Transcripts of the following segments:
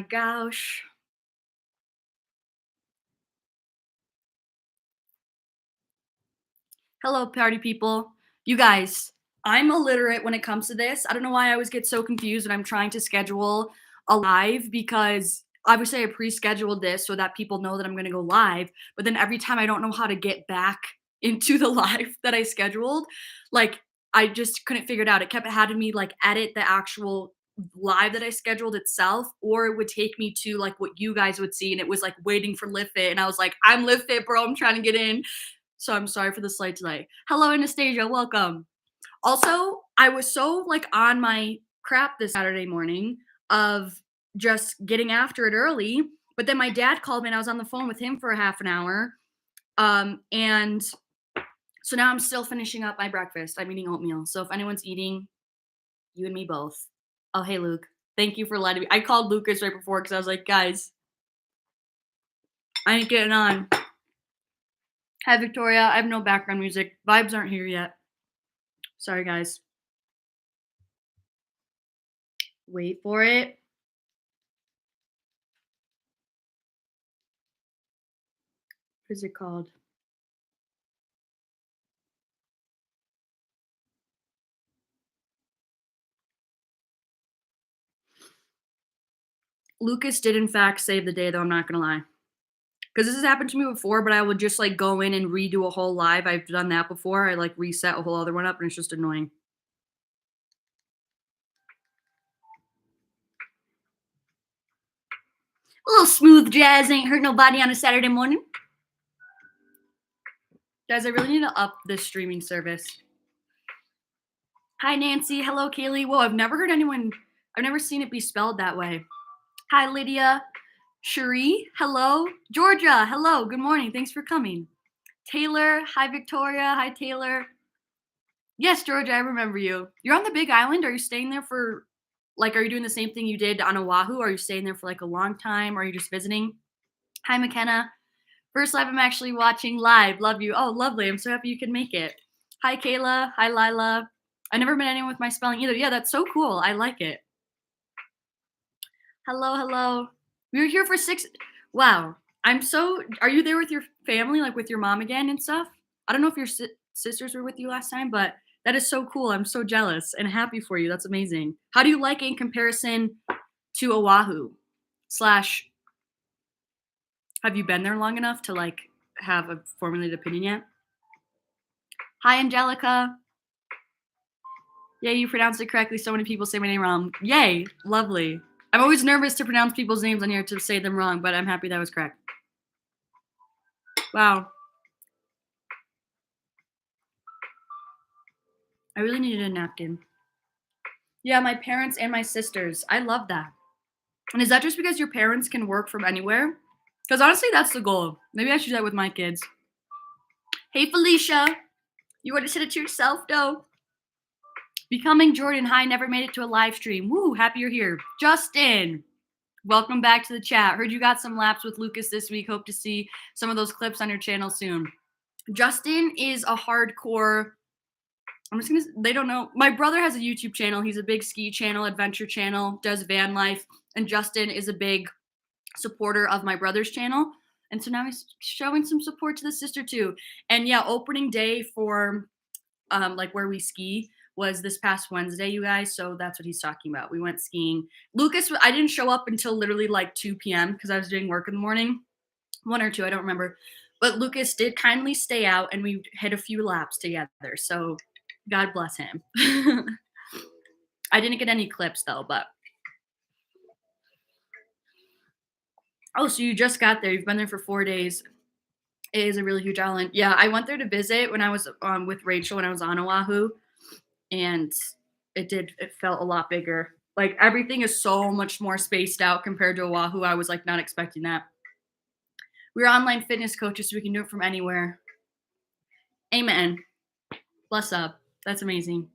gosh. Hello, party people. You guys, I'm illiterate when it comes to this. I don't know why I always get so confused when I'm trying to schedule a live because obviously I pre-scheduled this so that people know that I'm going to go live, but then every time I don't know how to get back into the live that I scheduled, like I just couldn't figure it out. It kept having me like edit the actual live that I scheduled itself, or it would take me to like what you guys would see, and it was like waiting for Live Fit, and I was like, I'm Live Fit, bro. I'm trying to get in. So I'm sorry for the slight delay. Hello, Anastasia. Welcome. Also, I was so like on my crap this Saturday morning of just getting after it early, but then my dad called me and I was on the phone with him for a half an hour. And so now I'm still finishing up my breakfast. I'm eating oatmeal. So if anyone's eating, you and me both. Oh, hey, Luke. Thank you for letting me. I called Lucas right before because I was like, guys, I ain't getting on. Hi, Victoria. I have no background music. Vibes aren't here yet. Sorry, guys. Wait for it. What is it called? Lucas did, in fact, save the day, though. I'm not going to lie. Because this has happened to me before, but I would just, like, go in and redo a whole live. I've done that before. I, like, reset a whole other one up, and it's just annoying. A little smooth jazz ain't hurt nobody on a Saturday morning. Guys, I really need to up this streaming service. Hi, Nancy. Hello, Kaylee. Whoa, I've never seen it be spelled that way. Hi, Lydia. Cherie, hello. Georgia, hello. Good morning. Thanks for coming. Taylor, hi, Victoria. Hi, Taylor. Yes, Georgia, I remember you. You're on the Big Island. Are you staying there for, like, are you doing the same thing you did on Oahu? Are you staying there for, like, a long time? Or are you just visiting? Hi, McKenna. First live I'm actually watching live. Love you. Oh, lovely. I'm so happy you can make it. Hi, Kayla. Hi, Lila. I never met anyone with my spelling either. Yeah, that's so cool. I like it. Hello, hello. We were here for 6. Wow. Are you there with your family, like with your mom again and stuff? I don't know if your sisters were with you last time, but that is so cool. I'm so jealous and happy for you. That's amazing. How do you like it in comparison to Oahu? Slash, have you been there long enough to like have a formulated opinion yet? Hi, Angelica. Yay, you pronounced it correctly. So many people say my name wrong. Yay, lovely. I'm always nervous to pronounce people's names on here to say them wrong, but I'm happy that was correct. Wow. I really needed a napkin. Yeah, my parents and my sisters. I love that. And is that just because your parents can work from anywhere? Because honestly, that's the goal. Maybe I should do that with my kids. Hey, Felicia. You already said it to yourself, though. Becoming Jordan. Hi, never made it to a live stream. Woo, happy you're here. Justin. Welcome back to the chat. Heard you got some laps with Lucas this week. Hope to see some of those clips on your channel soon. Justin is a hardcore, they don't know. My brother has a YouTube channel. He's a big ski channel, adventure channel, does van life. And Justin is a big supporter of my brother's channel. And so now he's showing some support to the sister too. And yeah, opening day for like where we ski was this past Wednesday, you guys. So that's what he's talking about. We went skiing. Lucas, I didn't show up until literally like 2 p.m. because I was doing work in the morning. 1 or 2, I don't remember. But Lucas did kindly stay out and we hit a few laps together. So God bless him. I didn't get any clips though, but. Oh, so you just got there. You've been there for 4 days. It is a really huge island. Yeah, I went there to visit when I was with Rachel when I was on Oahu. And it felt a lot bigger. Like everything is so much more spaced out compared to Oahu. I was like not expecting that. We're online fitness coaches, so we can do it from anywhere. Amen. Bless up. That's amazing.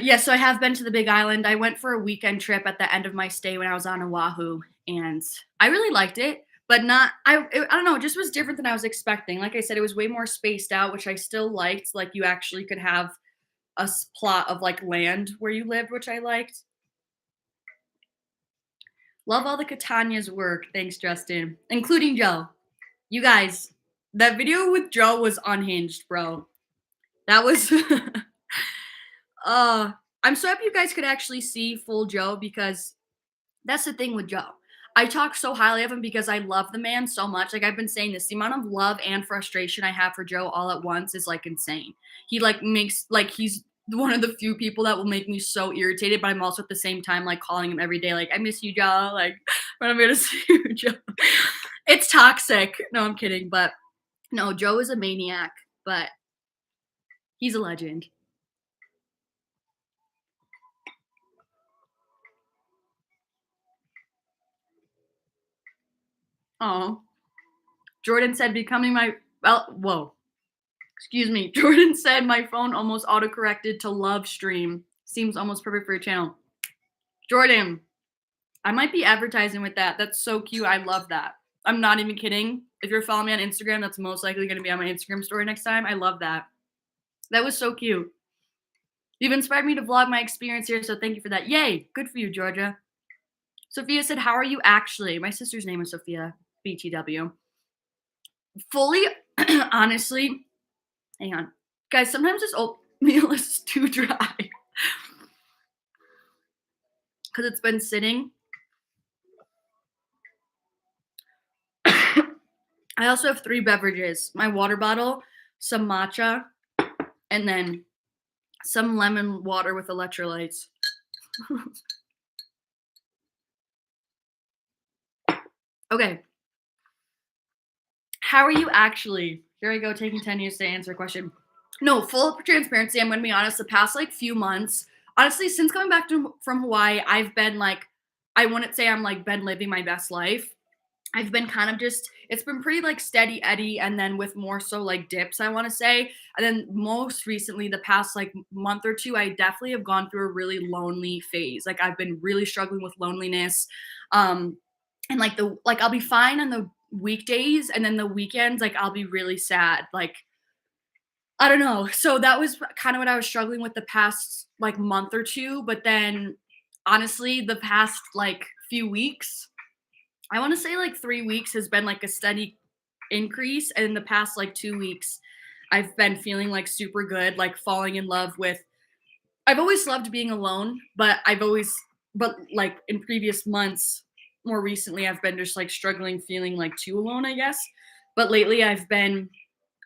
Yeah, so I have been to the Big Island. I went for a weekend trip at the end of my stay when I was on Oahu, and I really liked it, but I don't know, it just was different than I was expecting. Like I said, it was way more spaced out, which I still liked. Like you actually could have a plot of like land where you lived, which I liked. Love all the Catania's work. Thanks, Justin. Including Joe. You guys, that video with Joe was unhinged, bro. That was I'm so happy you guys could actually see full Joe because that's the thing with Joe. I talk so highly of him because I love the man so much. Like I've been saying this, the amount of love and frustration I have for Joe all at once is like insane. He like makes like he's one of the few people that will make me so irritated, but I'm also at the same time like calling him every day, like I miss you, Joe. Like when I'm gonna see you, Joe. It's toxic. No, I'm kidding, but no, Joe is a maniac, but he's a legend. Oh, Jordan said becoming my whoa. Excuse me. Jordan said my phone almost autocorrected to LiveStream. Seems almost perfect for your channel. Jordan, I might be advertising with that. That's so cute. I love that. I'm not even kidding. If you're following me on Instagram, that's most likely going to be on my Instagram story next time. I love that. That was so cute. You've inspired me to vlog my experience here, so thank you for that. Yay. Good for you, Georgia. Sophia said, how are you actually? My sister's name is Sophia, BTW. Fully, honestly, hang on. Guys, sometimes this oatmeal is too dry. Because it's been sitting. I also have 3 beverages. My water bottle, some matcha, and then some lemon water with electrolytes. Okay. How are you actually? Here I go, taking 10 years to answer a question. No, full transparency, I'm going to be honest, the past like few months, honestly, since coming back from Hawaii, I've been like, I wouldn't say I'm like been living my best life. I've been kind of just, it's been pretty like steady Eddie, and then with more so like dips, I want to say. And then most recently, the past like month or two, I definitely have gone through a really lonely phase. Like I've been really struggling with loneliness. And like I'll be fine on the weekdays, and then the weekends, like I'll be really sad. Like, I don't know. So that was kind of what I was struggling with the past like month or two. But then honestly, the past like few weeks, I want to say like 3 weeks has been like a steady increase. And in the past like 2 weeks, I've been feeling like super good, like falling in love with, I've always loved being alone, but but like in previous months, more recently, I've been just like struggling feeling like too alone, I guess. But lately I've been,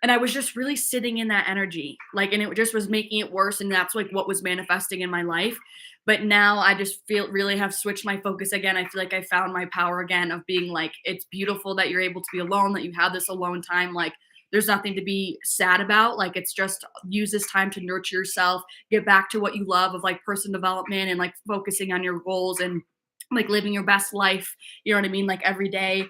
and I was just really sitting in that energy, like, and it just was making it worse. And that's like what was manifesting in my life. But now I just feel really have switched my focus again. I feel like I found my power again of being like, it's beautiful that you're able to be alone, that you have this alone time. Like, there's nothing to be sad about. Like, it's just use this time to nurture yourself, get back to what you love of like personal development and like focusing on your goals and like living your best life. You know what I mean? Like every day,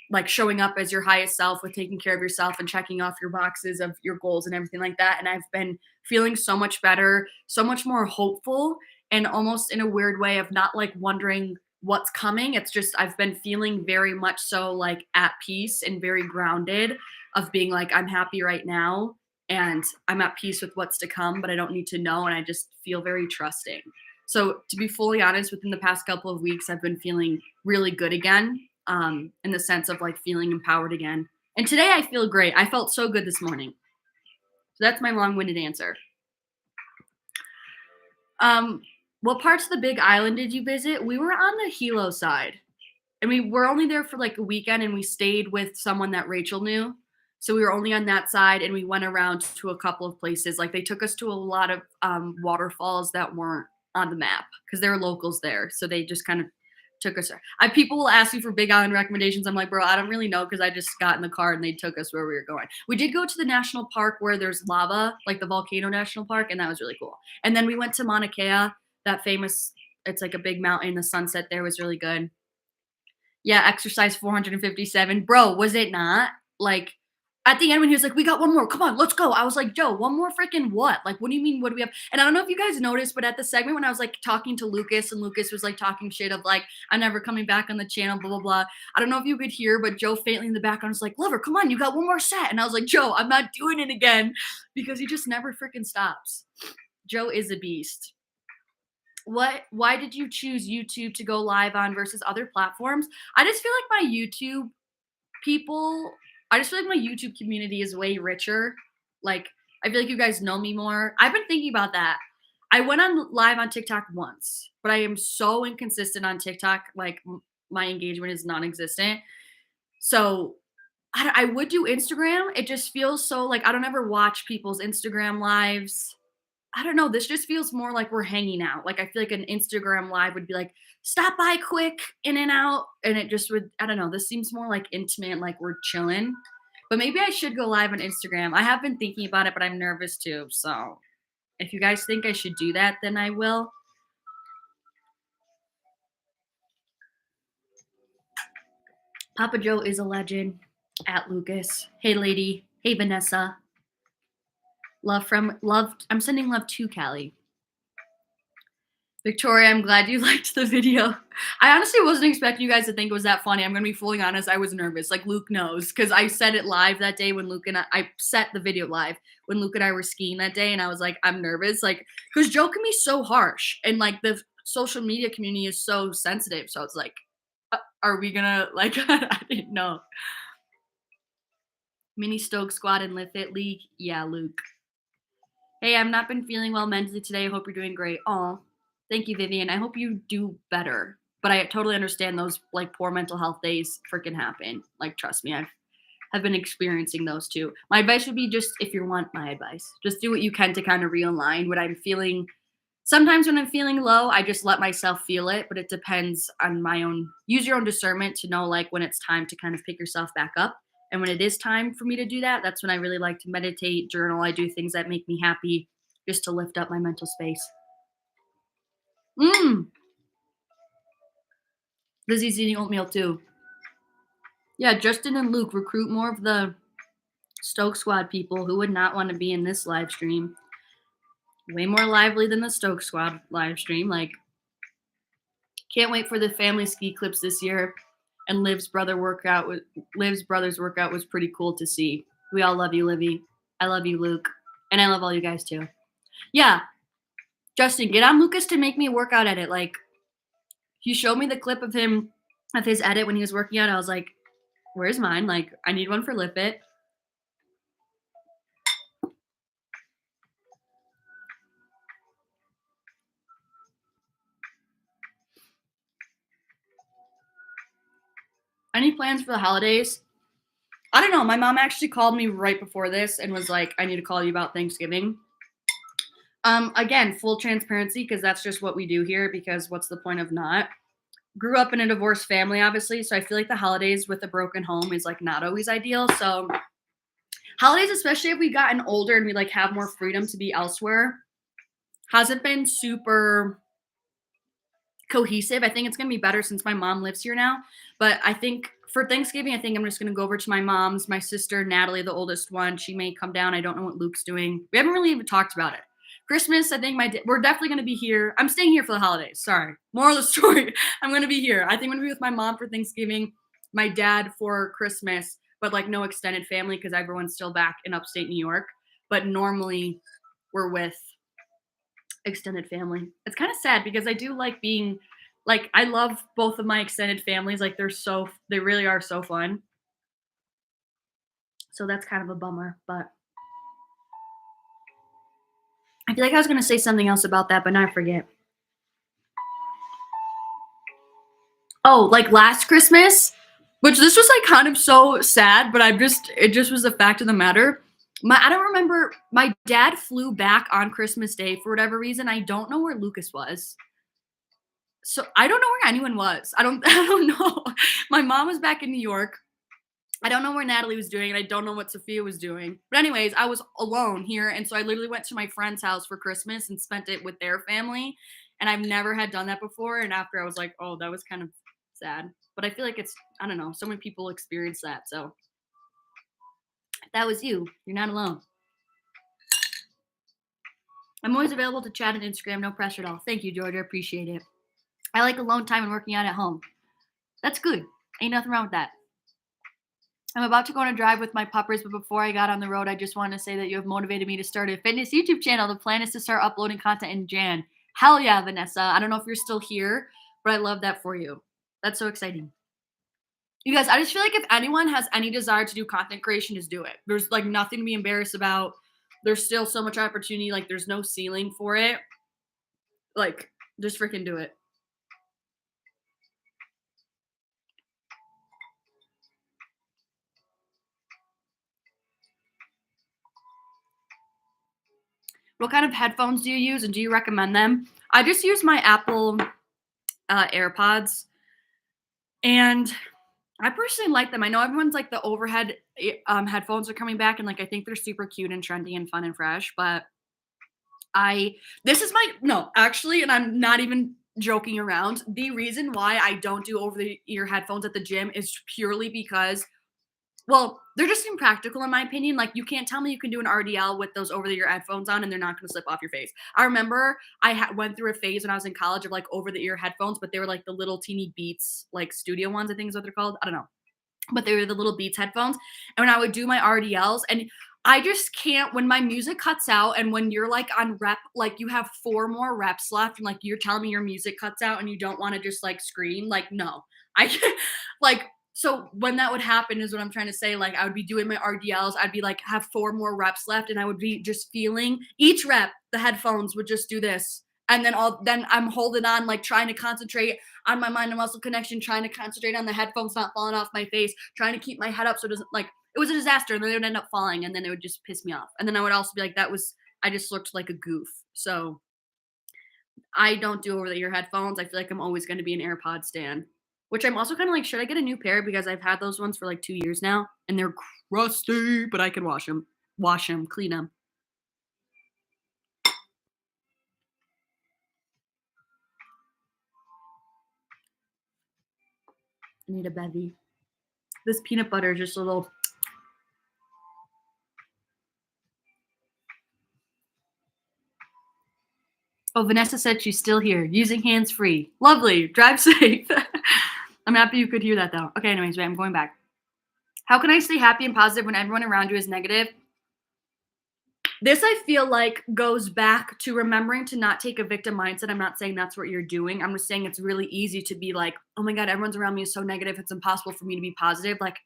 like showing up as your highest self with taking care of yourself and checking off your boxes of your goals and everything like that. And I've been feeling so much better, so much more hopeful, and almost in a weird way of not like wondering what's coming. It's just, I've been feeling very much so like at peace and very grounded of being like, I'm happy right now and I'm at peace with what's to come, but I don't need to know. And I just feel very trusting. So to be fully honest, within the past couple of weeks, I've been feeling really good again, in the sense of like feeling empowered again. And today I feel great. I felt so good this morning. So that's my long-winded answer. What parts of the Big Island did you visit? We were on the Hilo side, and we were only there for like a weekend, and we stayed with someone that Rachel knew. So we were only on that side, and we went around to a couple of places. Like they took us to a lot of waterfalls that weren't on the map because there were locals there. So they just kind of took us. People will ask me for Big Island recommendations. I'm like, bro, I don't really know because I just got in the car and they took us where we were going. We did go to the national park where there's lava, like the Volcano National Park, and that was really cool. And then we went to Mauna Kea, that famous, it's like a big mountain. The sunset there was really good. Yeah, exercise 457. Bro, was it not? Like, at the end when he was like, we got one more, come on, let's go. I was like, Joe, one more freaking what? Like, what do you mean, what do we have? And I don't know if you guys noticed, but at the segment when I was like talking to Lucas, and Lucas was like talking shit of like, I'm never coming back on the channel, blah, blah, blah. I don't know if you could hear, but Joe faintly in the background was like, Lover, come on, you got one more set. And I was like, Joe, I'm not doing it again, because he just never freaking stops. Joe is a beast. Why did you choose YouTube to go live on versus other platforms? I just feel like my YouTube people I just feel like my YouTube community is way richer. Like, I feel like you guys know me more. I've been thinking about that. I went on live on TikTok once, but I am so inconsistent on TikTok. Like, my engagement is non-existent. So I would do Instagram. It just feels so like I don't ever watch people's Instagram lives. I don't know. This just feels more like we're hanging out. Like I feel like an Instagram live would be like, stop by quick, in and out. And it just would, I don't know. This seems more like intimate, like we're chilling. But maybe I should go live on Instagram. I have been thinking about it, but I'm nervous too. So if you guys think I should do that, then I will. Papa Joe is a legend. At Lucas. Hey, lady. Hey, Vanessa. I'm sending love to Callie. Victoria, I'm glad you liked the video. I honestly wasn't expecting you guys to think it was that funny. I'm going to be fully honest. I was nervous. Like Luke knows because I said it live that day when Luke and I set the video live when Luke and I were skiing that day. And I was like, I'm nervous. Like, because Joe can be so harsh and like the social media community is so sensitive. So it's like, are we going to like, I didn't know. Mini Stoke Squad and Lift It League. Yeah, Luke. Hey, I've not been feeling well mentally today. I hope you're doing great. Aw. Thank you, Vivian. I hope you do better. But I totally understand those like poor mental health days freaking happen. Like, trust me, I've been experiencing those too. My advice would be just, if you want my advice, just do what you can to kind of realign what I'm feeling. Sometimes when I'm feeling low, I just let myself feel it, but it depends on use your own discernment to know like when it's time to kind of pick yourself back up. And when it is time for me to do that, that's when I really like to meditate, journal. I do things that make me happy just to lift up my mental space. Lizzie's eating oatmeal too. Yeah, Justin and Luke, recruit more of the Stoke Squad people who would not want to be in this live stream. Way more lively than the Stoke Squad live stream. Like, can't wait for the family ski clips this year. And Liv's brother's workout was pretty cool to see. We all love you, Livy. I love you, Luke. And I love all you guys too. Yeah. Justin, get on Lucas to make me a workout edit. Like, he showed me the clip of his edit when he was working out. I was like, where's mine? Like, I need one for Lip It. Any plans for the holidays? I don't know. My mom actually called me right before this and was like, I need to call you about Thanksgiving. Again, full transparency, because that's just what we do here, because what's the point of not? Grew up in a divorced family, obviously, so I feel like the holidays with a broken home is like not always ideal. So holidays, especially if we've gotten older and we like have more freedom to be elsewhere, hasn't been super cohesive. I think it's going to be better since my mom lives here now. But I think for Thanksgiving, I think I'm just going to go over to my mom's. My sister, Natalie, the oldest one, she may come down. I don't know what Luke's doing. We haven't really even talked about it. Christmas, I think we're definitely going to be here. I'm staying here for the holidays. Sorry. Moral of the story, I'm going to be here. I think I'm going to be with my mom for Thanksgiving, my dad for Christmas, but like no extended family because everyone's still back in upstate New York. But normally we're with extended family. It's kind of sad because I do like being like, I love both of my extended families. Like they really are so fun. So that's kind of a bummer, but I feel like I was going to say something else about that, but now I forget. Oh, like last Christmas, which this was like kind of so sad, but it just was the fact of the matter. I don't remember. My dad flew back on Christmas Day for whatever reason. I don't know where Lucas was. So I don't know where anyone was. I don't know. My mom was back in New York. I don't know where Natalie was doing, and I don't know what Sophia was doing. But anyways, I was alone here, and so I literally went to my friend's house for Christmas and spent it with their family. And I've never had done that before. And after I was like, oh, that was kind of sad. But I feel like I don't know, so many people experience that. So if that was you, you're not alone. I'm always available to chat on Instagram, no pressure at all. Thank you, Georgia. Appreciate it. I like alone time and working out at home. That's good. Ain't nothing wrong with that. I'm about to go on a drive with my puppers, but before I got on the road, I just wanted to say that you have motivated me to start a fitness YouTube channel. The plan is to start uploading content in Jan. Hell yeah, Vanessa. I don't know if you're still here, but I love that for you. That's so exciting. You guys, I just feel like if anyone has any desire to do content creation, just do it. There's like nothing to be embarrassed about. There's still so much opportunity. Like there's no ceiling for it. Like just freaking do it. What kind of headphones do you use and do you recommend them? I just use my Apple AirPods and I personally like them. I know everyone's like the overhead headphones are coming back and like I think they're super cute and trendy and fun and fresh, but this is my no, actually, and I'm not even joking around. The reason why I don't do over the ear headphones at the gym is purely because well, they're just impractical in my opinion. Like you can't tell me you can do an RDL with those over the ear headphones on and they're not going to slip off your face. I remember went through a phase when I was in college of like over the ear headphones, but they were like the little teeny Beats, like studio ones, I think is what they're called. I don't know, but they were the little Beats headphones. And when I would do my RDLs, and I just can't, when my music cuts out and when you're like on rep, like you have 4 more reps left and like you're telling me your music cuts out and you don't want to just like scream, like, no, I can't, like, so when that would happen is what I'm trying to say. Like I would be doing my RDLs, I'd be like, have 4 more reps left and I would be just feeling each rep, the headphones would just do this. And then I'm holding on, like trying to concentrate on my mind and muscle connection, trying to concentrate on the headphones not falling off my face, trying to keep my head up so it doesn't like it was a disaster. And then they would end up falling and then it would just piss me off. And then I would also be like, I just looked like a goof. So I don't do over the ear headphones. I feel like I'm always going to be an AirPod stan, which I'm also kind of like, should I get a new pair? Because I've had those ones for like 2 years now and they're crusty, but I can wash them, clean them. I need a bevy. This peanut butter is just a little. Oh, Vanessa said she's still here, using hands free. Lovely. Drive safe. I'm happy you could hear that though. Okay, anyways, wait, I'm going back. How can I stay happy and positive when everyone around you is negative? This I feel like goes back to remembering to not take a victim mindset. I'm not saying that's what you're doing. I'm just saying it's really easy to be like, oh my God, everyone's around me is so negative. It's impossible for me to be positive. Like,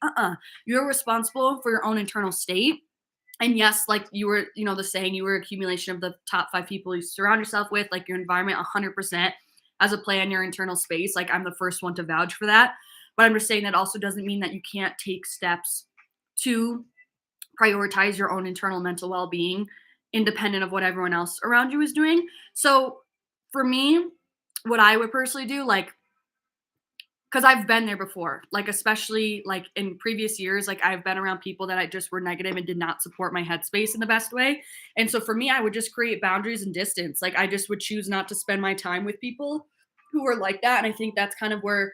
you're responsible for your own internal state. And yes, like you were, the saying, you were accumulation of the top 5 people you surround yourself with, like your environment 100% as a play on your internal space. Like I'm the first one to vouch for that. But I'm just saying that also doesn't mean that you can't take steps to prioritize your own internal mental well-being independent of what everyone else around you is doing. So for me, what I would personally do, like, because I've been there before, like especially like in previous years, like I've been around people that I just were negative and did not support my headspace in the best way. And so for me, I would just create boundaries and distance. Like I just would choose not to spend my time with people who were like that. And I think that's kind of where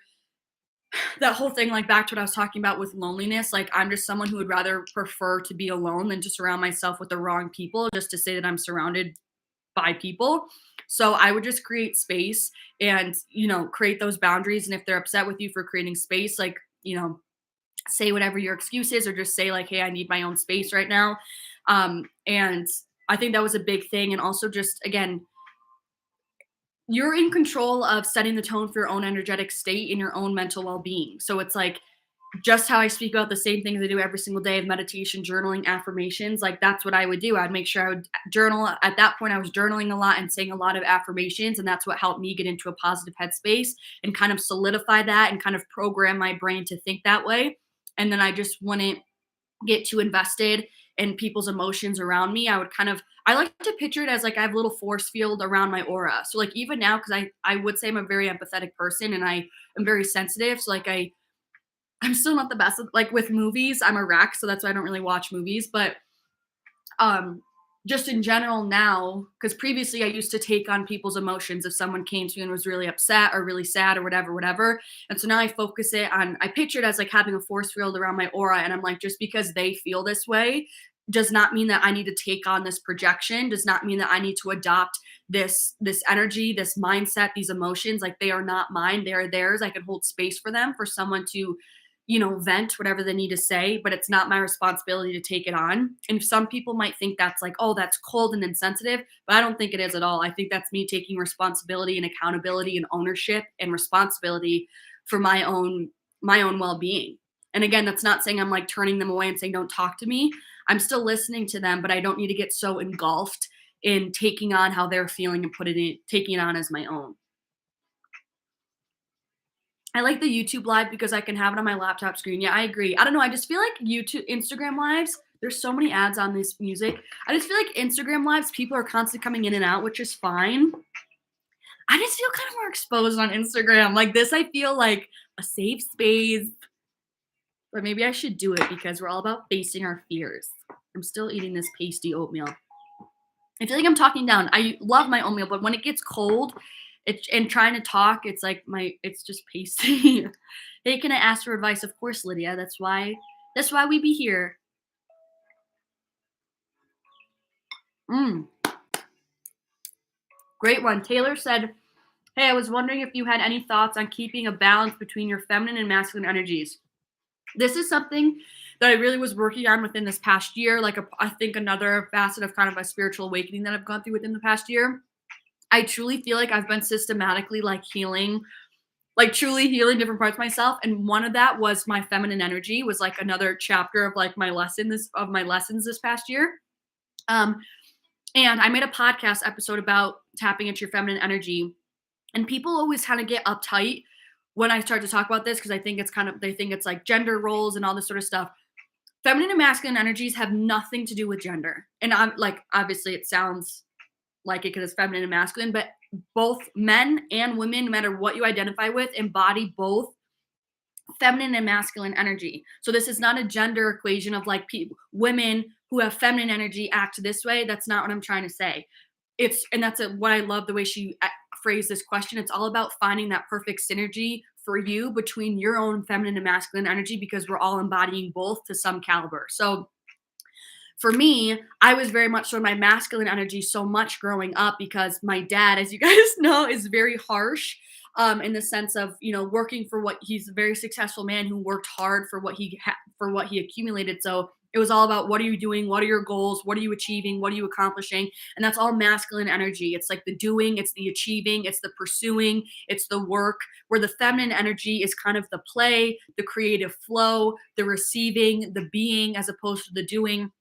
that whole thing, like back to what I was talking about with loneliness, like I'm just someone who would rather prefer to be alone than to surround myself with the wrong people just to say that I'm surrounded by people. So I would just create space and, create those boundaries. And if they're upset with you for creating space, like, say whatever your excuse is, or just say like, hey, I need my own space right now. And I think that was a big thing. And also just, again, you're in control of setting the tone for your own energetic state and your own mental well-being. So it's like, just how I speak about the same things I do every single day of meditation, journaling, affirmations, like that's what I would do. I'd make sure I would journal. At that point, I was journaling a lot and saying a lot of affirmations, and that's what helped me get into a positive headspace and kind of solidify that and kind of program my brain to think that way. And then I just wouldn't get too invested in people's emotions around me. I like to picture it as like I have a little force field around my aura. So like even now, because I would say I'm a very empathetic person and I am very sensitive. So like I'm still not the best like with movies. I'm a wreck, so that's why I don't really watch movies. But just in general now, because previously I used to take on people's emotions if someone came to me and was really upset or really sad or whatever. And so now I focus it on, I picture it as like having a force field around my aura. And I'm like, just because they feel this way does not mean that I need to take on this projection, does not mean that I need to adopt this energy, this mindset, these emotions. Like they are not mine, they are theirs. I can hold space for them, for someone to vent whatever they need to say, but it's not my responsibility to take it on. And some people might think that's like, oh, that's cold and insensitive, but I don't think it is at all. I think that's me taking responsibility and accountability and ownership and responsibility for my own well-being. And again, that's not saying I'm like turning them away and saying don't talk to me. I'm still listening to them, but I don't need to get so engulfed in taking on how they're feeling and taking it on as my own. I like the YouTube live because I can have it on my laptop screen. Yeah, I agree. I don't know. I just feel like Instagram lives, there's so many ads on this music. I just feel like Instagram lives, people are constantly coming in and out, which is fine. I just feel kind of more exposed on Instagram. Like this, I feel like a safe space. But maybe I should do it because we're all about facing our fears. I'm still eating this pasty oatmeal. I feel like I'm talking down. I love my oatmeal, but when it gets cold, and trying to talk, it's like it's just pasty. Hey, can I ask for advice? Of course, Lydia. That's why we be here. Great one. Taylor said, hey, I was wondering if you had any thoughts on keeping a balance between your feminine and masculine energies. This is something that I really was working on within this past year. Like I think another facet of kind of a spiritual awakening that I've gone through within the past year. I truly feel like I've been systematically like healing, like truly healing different parts of myself. And one of that was my feminine energy was like another chapter of like my lessons this past year. And I made a podcast episode about tapping into your feminine energy. And people always kind of get uptight when I start to talk about this because I think they think it's like gender roles and all this sort of stuff. Feminine and masculine energies have nothing to do with gender. And I'm like, obviously it sounds like it because it's feminine and masculine, but both men and women, no matter what you identify with, embody both feminine and masculine energy. So this is not a gender equation of like women who have feminine energy act this way. That's not what I'm trying to say. What I love the way she phrased this question. It's all about finding that perfect synergy for you between your own feminine and masculine energy because we're all embodying both to some caliber. So for me, I was very much so my masculine energy so much growing up because my dad, as you guys know, is very harsh in the sense of, working for he's a very successful man who worked hard for what he accumulated. So it was all about what are you doing? What are your goals? What are you achieving? What are you accomplishing? And that's all masculine energy. It's like the doing, it's the achieving, it's the pursuing, it's the work, where the feminine energy is kind of the play, the creative flow, the receiving, the being, as opposed to the doing.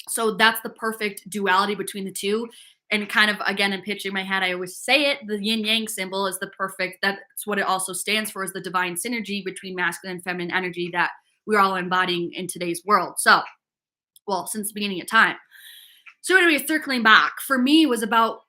So that's the perfect duality between the two. And kind of, again, in pitching my head, I always say it, the yin yang symbol is the perfect, that's what it also stands for, is the divine synergy between masculine and feminine energy that we're all embodying in today's world. So, well, since the beginning of time. So anyway, circling back, for me, it was about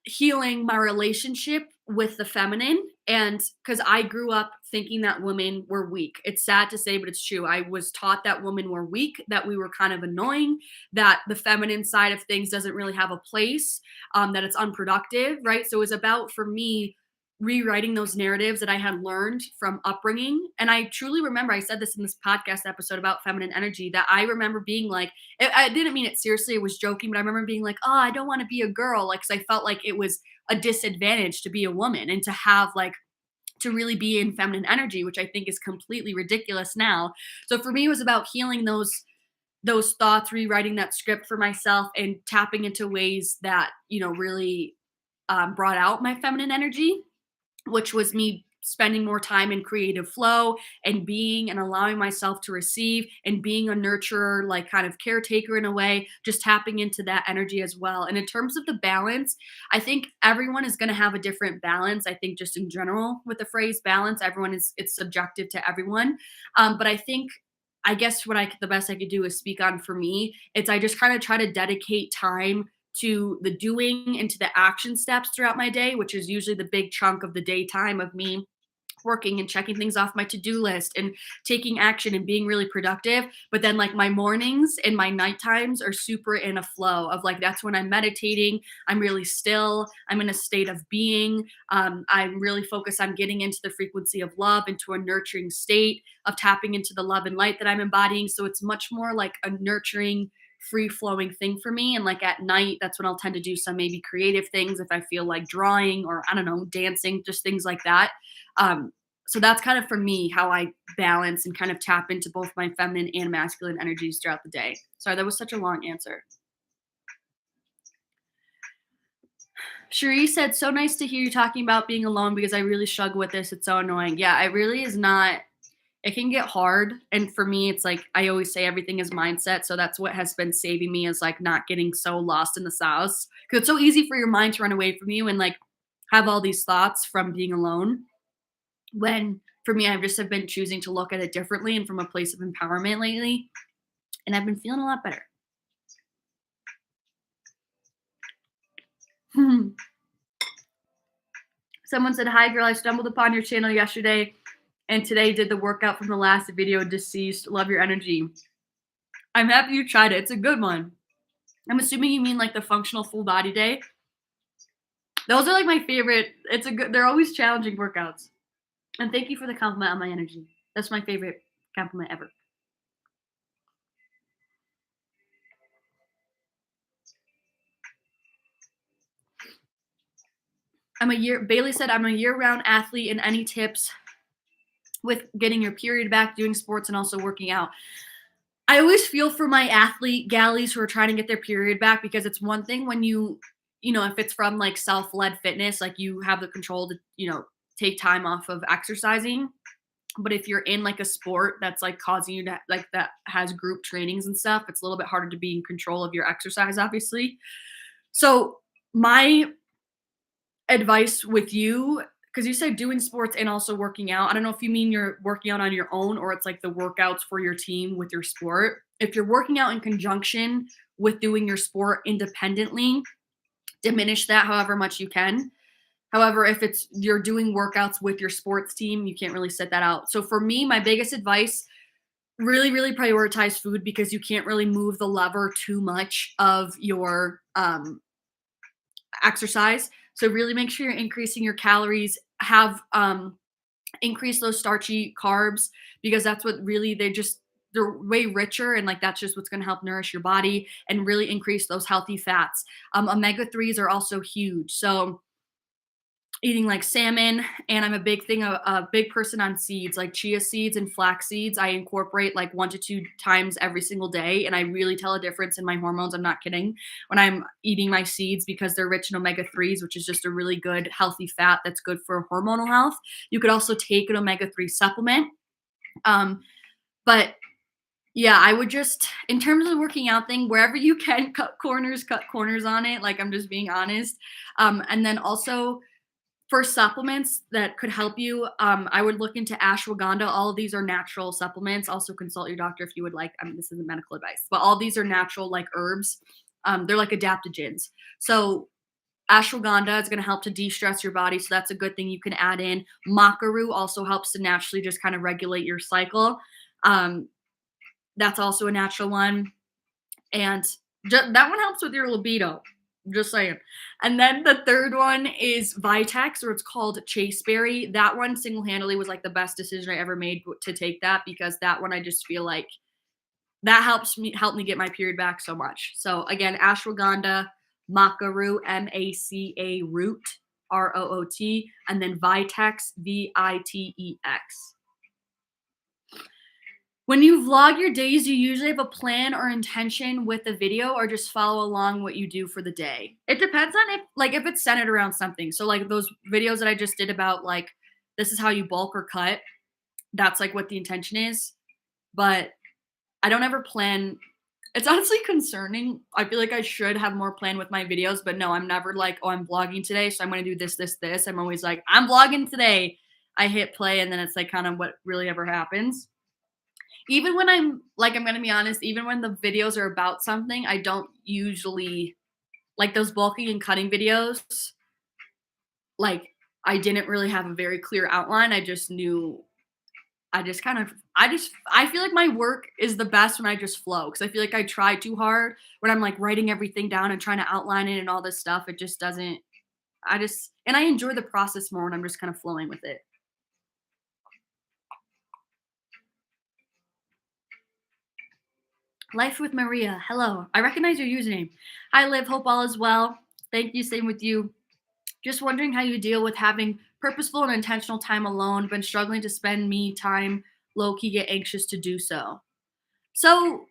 healing my relationship with the feminine. And because I grew up thinking that women were weak. It's sad to say, but it's true. I was taught that women were weak, that we were kind of annoying, that the feminine side of things doesn't really have a place, that it's unproductive, right? So it was about, for me, rewriting those narratives that I had learned from upbringing. And I truly remember, I said this in this podcast episode about feminine energy, that I remember being like, I didn't mean it seriously, it was joking, but I remember being like, oh, I don't want to be a girl. Like, 'cause I felt like it was a disadvantage to be a woman and to have like, to really be in feminine energy, which I think is completely ridiculous now. So for me, it was about healing those thoughts, rewriting that script for myself and tapping into ways that, really brought out my feminine energy, which was me spending more time in creative flow and being and allowing myself to receive and being a nurturer, like kind of caretaker in a way, just tapping into that energy as well. And in terms of the balance, I think everyone is going to have a different balance. I think just in general with the phrase balance, it's subjective to everyone. But I guess the best I could do is speak on for me. I just kind of try to dedicate time to the doing and to the action steps throughout my day, which is usually the big chunk of the daytime of me working and checking things off my to-do list and taking action and being really productive. But then like my mornings and my night times are super in a flow of like, that's when I'm meditating. I'm really still. I'm in a state of being. I'm really focused on getting into the frequency of love, into a nurturing state of tapping into the love and light that I'm embodying. So it's much more like a nurturing, free-flowing thing for me. And like at night, that's when I'll tend to do some maybe creative things if I feel like drawing or I don't know, dancing, just things like that. So that's kind of for me how I balance and kind of tap into both my feminine and masculine energies throughout the day. Sorry, that was such a long answer. Cherie said, so nice to hear you talking about being alone because I really struggle with this. It's so annoying. Yeah, it really is not. It can get hard. And for me, it's like I always say everything is mindset. So that's what has been saving me is like not getting so lost in the sauce. Because it's so easy for your mind to run away from you and like have all these thoughts from being alone. When for me, I've just have been choosing to look at it differently and from a place of empowerment lately. And I've been feeling a lot better. Someone said, hi, girl. I stumbled upon your channel yesterday and today did the workout from the last video, Deceased. Love your energy. I'm happy you tried it. It's a good one. I'm assuming you mean like the functional full body day. Those are like my favorite. They're always challenging workouts. And thank you for the compliment on my energy. That's my favorite compliment ever. Bailey said, I'm a year-round athlete, and any tips with getting your period back, doing sports, and also working out? I always feel for my athlete galleys who are trying to get their period back, because it's one thing when you know, if it's from like self-led fitness, like you have the control to, you know, take time off of exercising. But if you're in like a sport that's like causing you to like that has group trainings and stuff, it's a little bit harder to be in control of your exercise, obviously. So my advice with you, because you said doing sports and also working out. I don't know if you mean you're working out on your own or it's like the workouts for your team with your sport. If you're working out in conjunction with doing your sport independently, diminish that however much you can. However, if you're doing workouts with your sports team, you can't really set that out. So for me, my biggest advice, really, really prioritize food, because you can't really move the lever too much of your exercise. So really make sure you're increasing your calories, have increase those starchy carbs, because that's what really they're way richer, and like that's just what's going to help nourish your body and really increase those healthy fats. Omega-3s are also huge. So eating like salmon, and I'm a big person on seeds, like chia seeds and flax seeds. I incorporate like 1 to 2 times every single day, and I really tell a difference in my hormones. I'm not kidding when I'm eating my seeds, because they're rich in omega-3s, which is just a really good healthy fat that's good for hormonal health. You could also take an omega-3 supplement. But yeah, I would just, in terms of the working out thing, wherever you can cut corners on it. Like, I'm just being honest. And then also, for supplements that could help you, I would look into ashwagandha. All of these are natural supplements. Also consult your doctor if you would like. I mean, this isn't medical advice, but all these are natural, like herbs. They're like adaptogens. So ashwagandha is going to help to de-stress your body. So that's a good thing you can add in. Maca root also helps to naturally just kind of regulate your cycle. That's also a natural one. And that one helps with your libido. Just saying. And then the third one is Vitex, or it's called chaseberry. That one single-handedly was like the best decision I ever made to take that, because that one I just feel like that helped me get my period back so much. So again, ashwagandha, maca root, M-A-C-A root, R-O-O-T, and then Vitex, V-I-T-E-X. When you vlog your days, do you usually have a plan or intention with the video, or just follow along what you do for the day? It depends on if it's centered around something. So like those videos that I just did about like, this is how you bulk or cut. That's like what the intention is. But I don't ever plan. It's honestly concerning. I feel like I should have more plan with my videos, but no, I'm never like, oh, I'm vlogging today, so I'm going to do this, this, this. I'm always like, I'm vlogging today. I hit play, and then it's like kind of what really ever happens. Even when I'm going to be honest, even when the videos are about something, I don't usually, like those bulking and cutting videos, like I didn't really have a very clear outline. I just knew, I feel like my work is the best when I just flow, because I feel like I try too hard when I'm like writing everything down and trying to outline it and all this stuff. It just doesn't, and I enjoy the process more when I'm just kind of flowing with it. Life with Maria. Hello. I recognize your username. Hi, Liv. Hope all is well. Thank you. Same with you. Just wondering how you deal with having purposeful and intentional time alone, been struggling to spend me time, low key get anxious to do so. So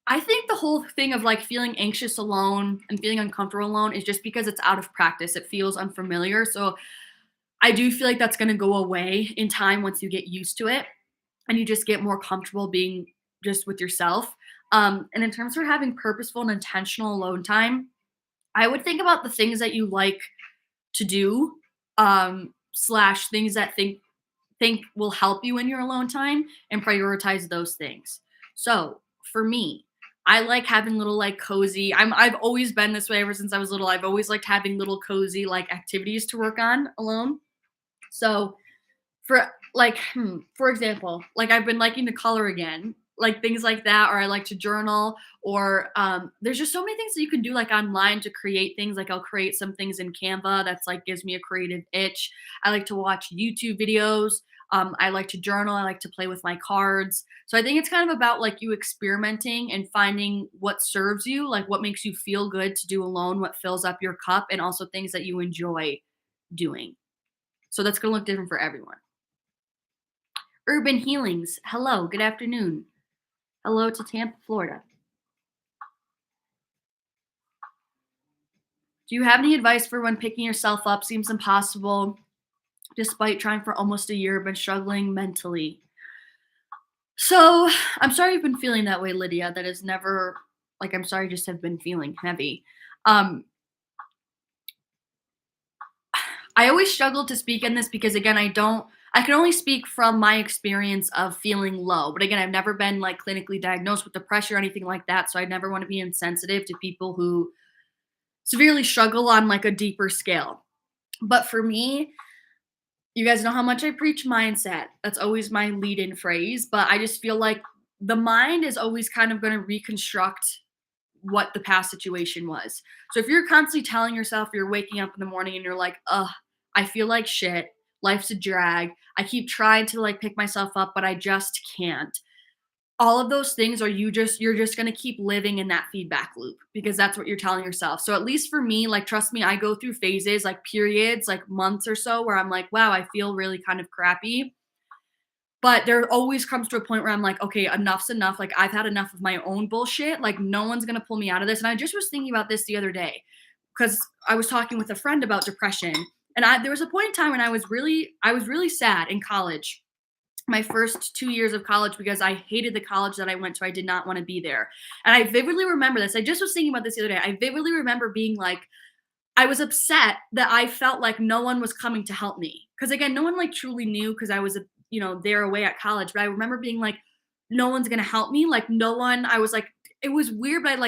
I think the whole thing of like feeling anxious alone and feeling uncomfortable alone is just because it's out of practice. It feels unfamiliar. So I do feel like that's going to go away in time once you get used to it and you just get more comfortable being just with yourself. And in terms of having purposeful and intentional alone time, I would think about the things that you like to do, slash things that think will help you in your alone time and prioritize those things. So for me, I like having little like cozy. I've always been this way ever since I was little. I've always liked having little cozy like activities to work on alone. So for like, for example, like I've been liking to color again, like things like that, or I like to journal, or there's just so many things that you can do like online to create things. Like I'll create some things in Canva that's like gives me a creative itch. I like to watch YouTube videos. I like to journal. I like to play with my cards. So I think it's kind of about like you experimenting and finding what serves you, like what makes you feel good to do alone, what fills up your cup, and also things that you enjoy doing. So that's going to look different for everyone. Urban Healings. Hello, good afternoon. Hello to Tampa, Florida. Do you have any advice for when picking yourself up seems impossible despite trying for almost a year but struggling mentally? So I'm sorry you've been feeling that way, Lydia. That is never like I'm sorry, just have been feeling heavy. Um, I always struggle to speak in this because again, I can only speak from my experience of feeling low. But again, I've never been like clinically diagnosed with depression or anything like that. So I never want to be insensitive to people who severely struggle on like a deeper scale. But for me, you guys know how much I preach mindset. That's always my lead in phrase. But I just feel like the mind is always kind of going to reconstruct what the past situation was. So if you're constantly telling yourself you're waking up in the morning and you're like, ugh, I feel like shit. Life's a drag. I keep trying to like pick myself up, but I just can't. All of those things are you're just going to keep living in that feedback loop because that's what you're telling yourself. So at least for me, like trust me, I go through phases, like periods, like months or so where I'm like, wow, I feel really kind of crappy. But there always comes to a point where I'm like, okay, enough's enough. Like I've had enough of my own bullshit. Like no one's going to pull me out of this. And I just was thinking about this the other day because I was talking with a friend about depression. And there was a point in time when I was really sad in college, my first 2 years of college, because I hated the college that I went to. I did not want to be there. And I vividly remember this. I just was thinking about this the other day. I vividly remember being like, I was upset that I felt like no one was coming to help me. Cause again, no one like truly knew because I was, there away at college. But I remember being like, no one's gonna help me. Like no one, I was like, it was weird, but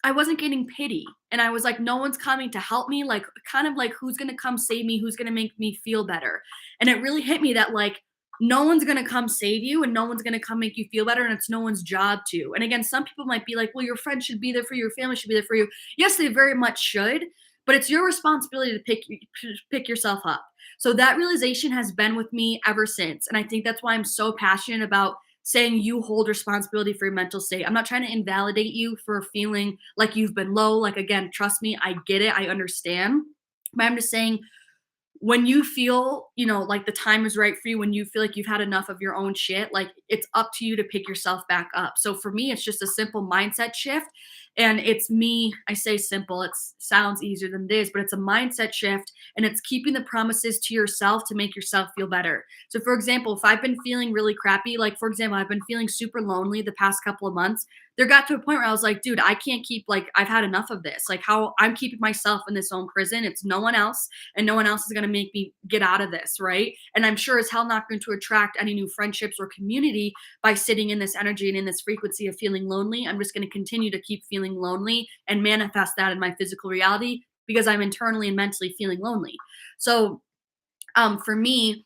I wasn't getting pity. And I was like, no one's coming to help me. Like kind of like who's gonna come save me? Who's gonna make me feel better? And it really hit me that like no one's gonna come save you and no one's gonna come make you feel better. And it's no one's job to. And again, some people might be like, well, your friend should be there for you, your family should be there for you. Yes, they very much should, but it's your responsibility to pick yourself up. So that realization has been with me ever since. And I think that's why I'm so passionate about saying you hold responsibility for your mental state. I'm not trying to invalidate you for feeling like you've been low. Like, again, trust me, I get it, I understand. But I'm just saying, when you feel, like the time is right for you, when you feel like you've had enough of your own shit, like it's up to you to pick yourself back up. So for me, it's just a simple mindset shift. And it's me, I say simple, it sounds easier than it is, but it's a mindset shift and it's keeping the promises to yourself to make yourself feel better. So for example, if I've been feeling really crappy, like for example, I've been feeling super lonely the past couple of months, there got to a point where I was like, dude, I can't keep I've had enough of this. Like how I'm keeping myself in this own prison. It's no one else and no one else is going to make me get out of this. Right. And I'm sure as hell not going to attract any new friendships or community by sitting in this energy and in this frequency of feeling lonely. I'm just going to continue to keep feeling lonely and manifest that in my physical reality because I'm internally and mentally feeling lonely. So for me,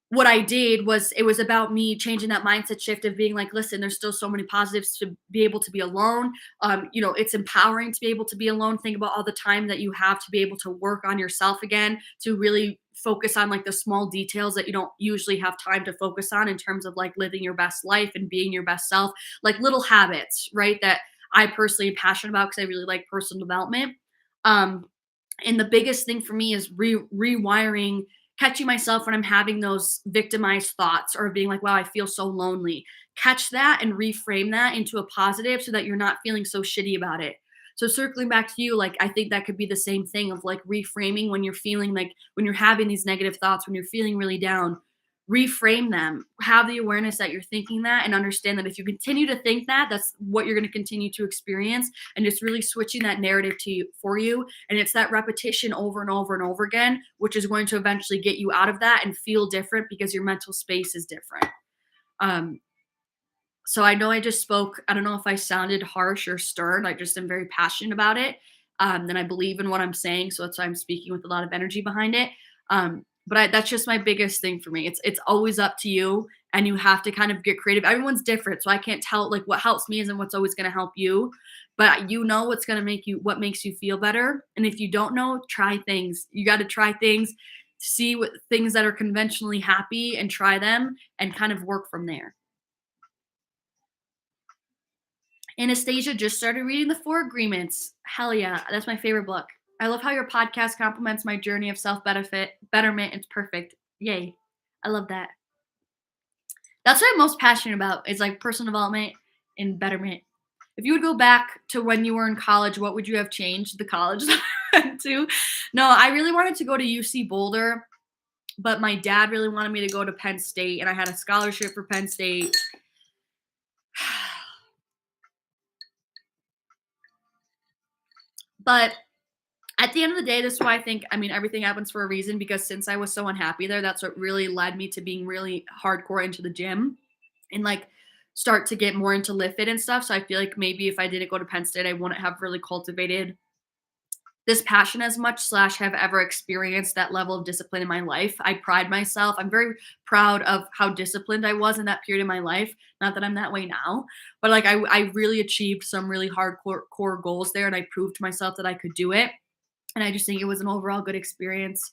what I did was it was about me changing that mindset shift of being like, listen, there's still so many positives to be able to be alone. It's empowering to be able to be alone. Think about all the time that you have to be able to work on yourself again, to really focus on like the small details that you don't usually have time to focus on in terms of like living your best life and being your best self, like little habits, right? That I personally am passionate about because I really like personal development. And the biggest thing for me is rewiring, catching myself when I'm having those victimized thoughts or being like, wow, I feel so lonely. Catch that and reframe that into a positive so that you're not feeling so shitty about it. So circling back to you, like I think that could be the same thing of like reframing when you're feeling like when you're having these negative thoughts, when you're feeling really down, reframe them. Have the awareness that you're thinking that and understand that if you continue to think that, that's what you're going to continue to experience, and just really switching that narrative to you for you. And it's that repetition over and over and over again, which is going to eventually get you out of that and feel different because your mental space is different. So I know I just spoke, I don't know if I sounded harsh or stern. I just am very passionate about it. And I believe in what I'm saying. So that's why I'm speaking with a lot of energy behind it. But that's just my biggest thing for me. It's always up to you, and you have to kind of get creative. Everyone's different. So I can't tell like what helps me isn't what's always going to help you, but you know what's going to make you, what makes you feel better. And if you don't know, try things. You got to try things, see what things that are conventionally happy and try them and kind of work from there. Anastasia just started reading The Four Agreements. Hell yeah, that's my favorite book. I love how your podcast complements my journey of self-betterment. It's perfect. Yay. I love that. That's what I'm most passionate about, is like personal development and betterment. If you would go back to when you were in college, what would you have changed the college that I went to? No, I really wanted to go to UC Boulder, but my dad really wanted me to go to Penn State, and I had a scholarship for Penn State. But at the end of the day, this is why I think, I mean, everything happens for a reason, because since I was so unhappy there, that's what really led me to being really hardcore into the gym and like start to get more into lift fit and stuff. So I feel like maybe if I didn't go to Penn State, I wouldn't have really cultivated this passion as much / have ever experienced that level of discipline in my life. I pride myself. I'm very proud of how disciplined I was in that period of my life. Not that I'm that way now, but like I really achieved some really hardcore core goals there, and I proved to myself that I could do it. And I just think it was an overall good experience.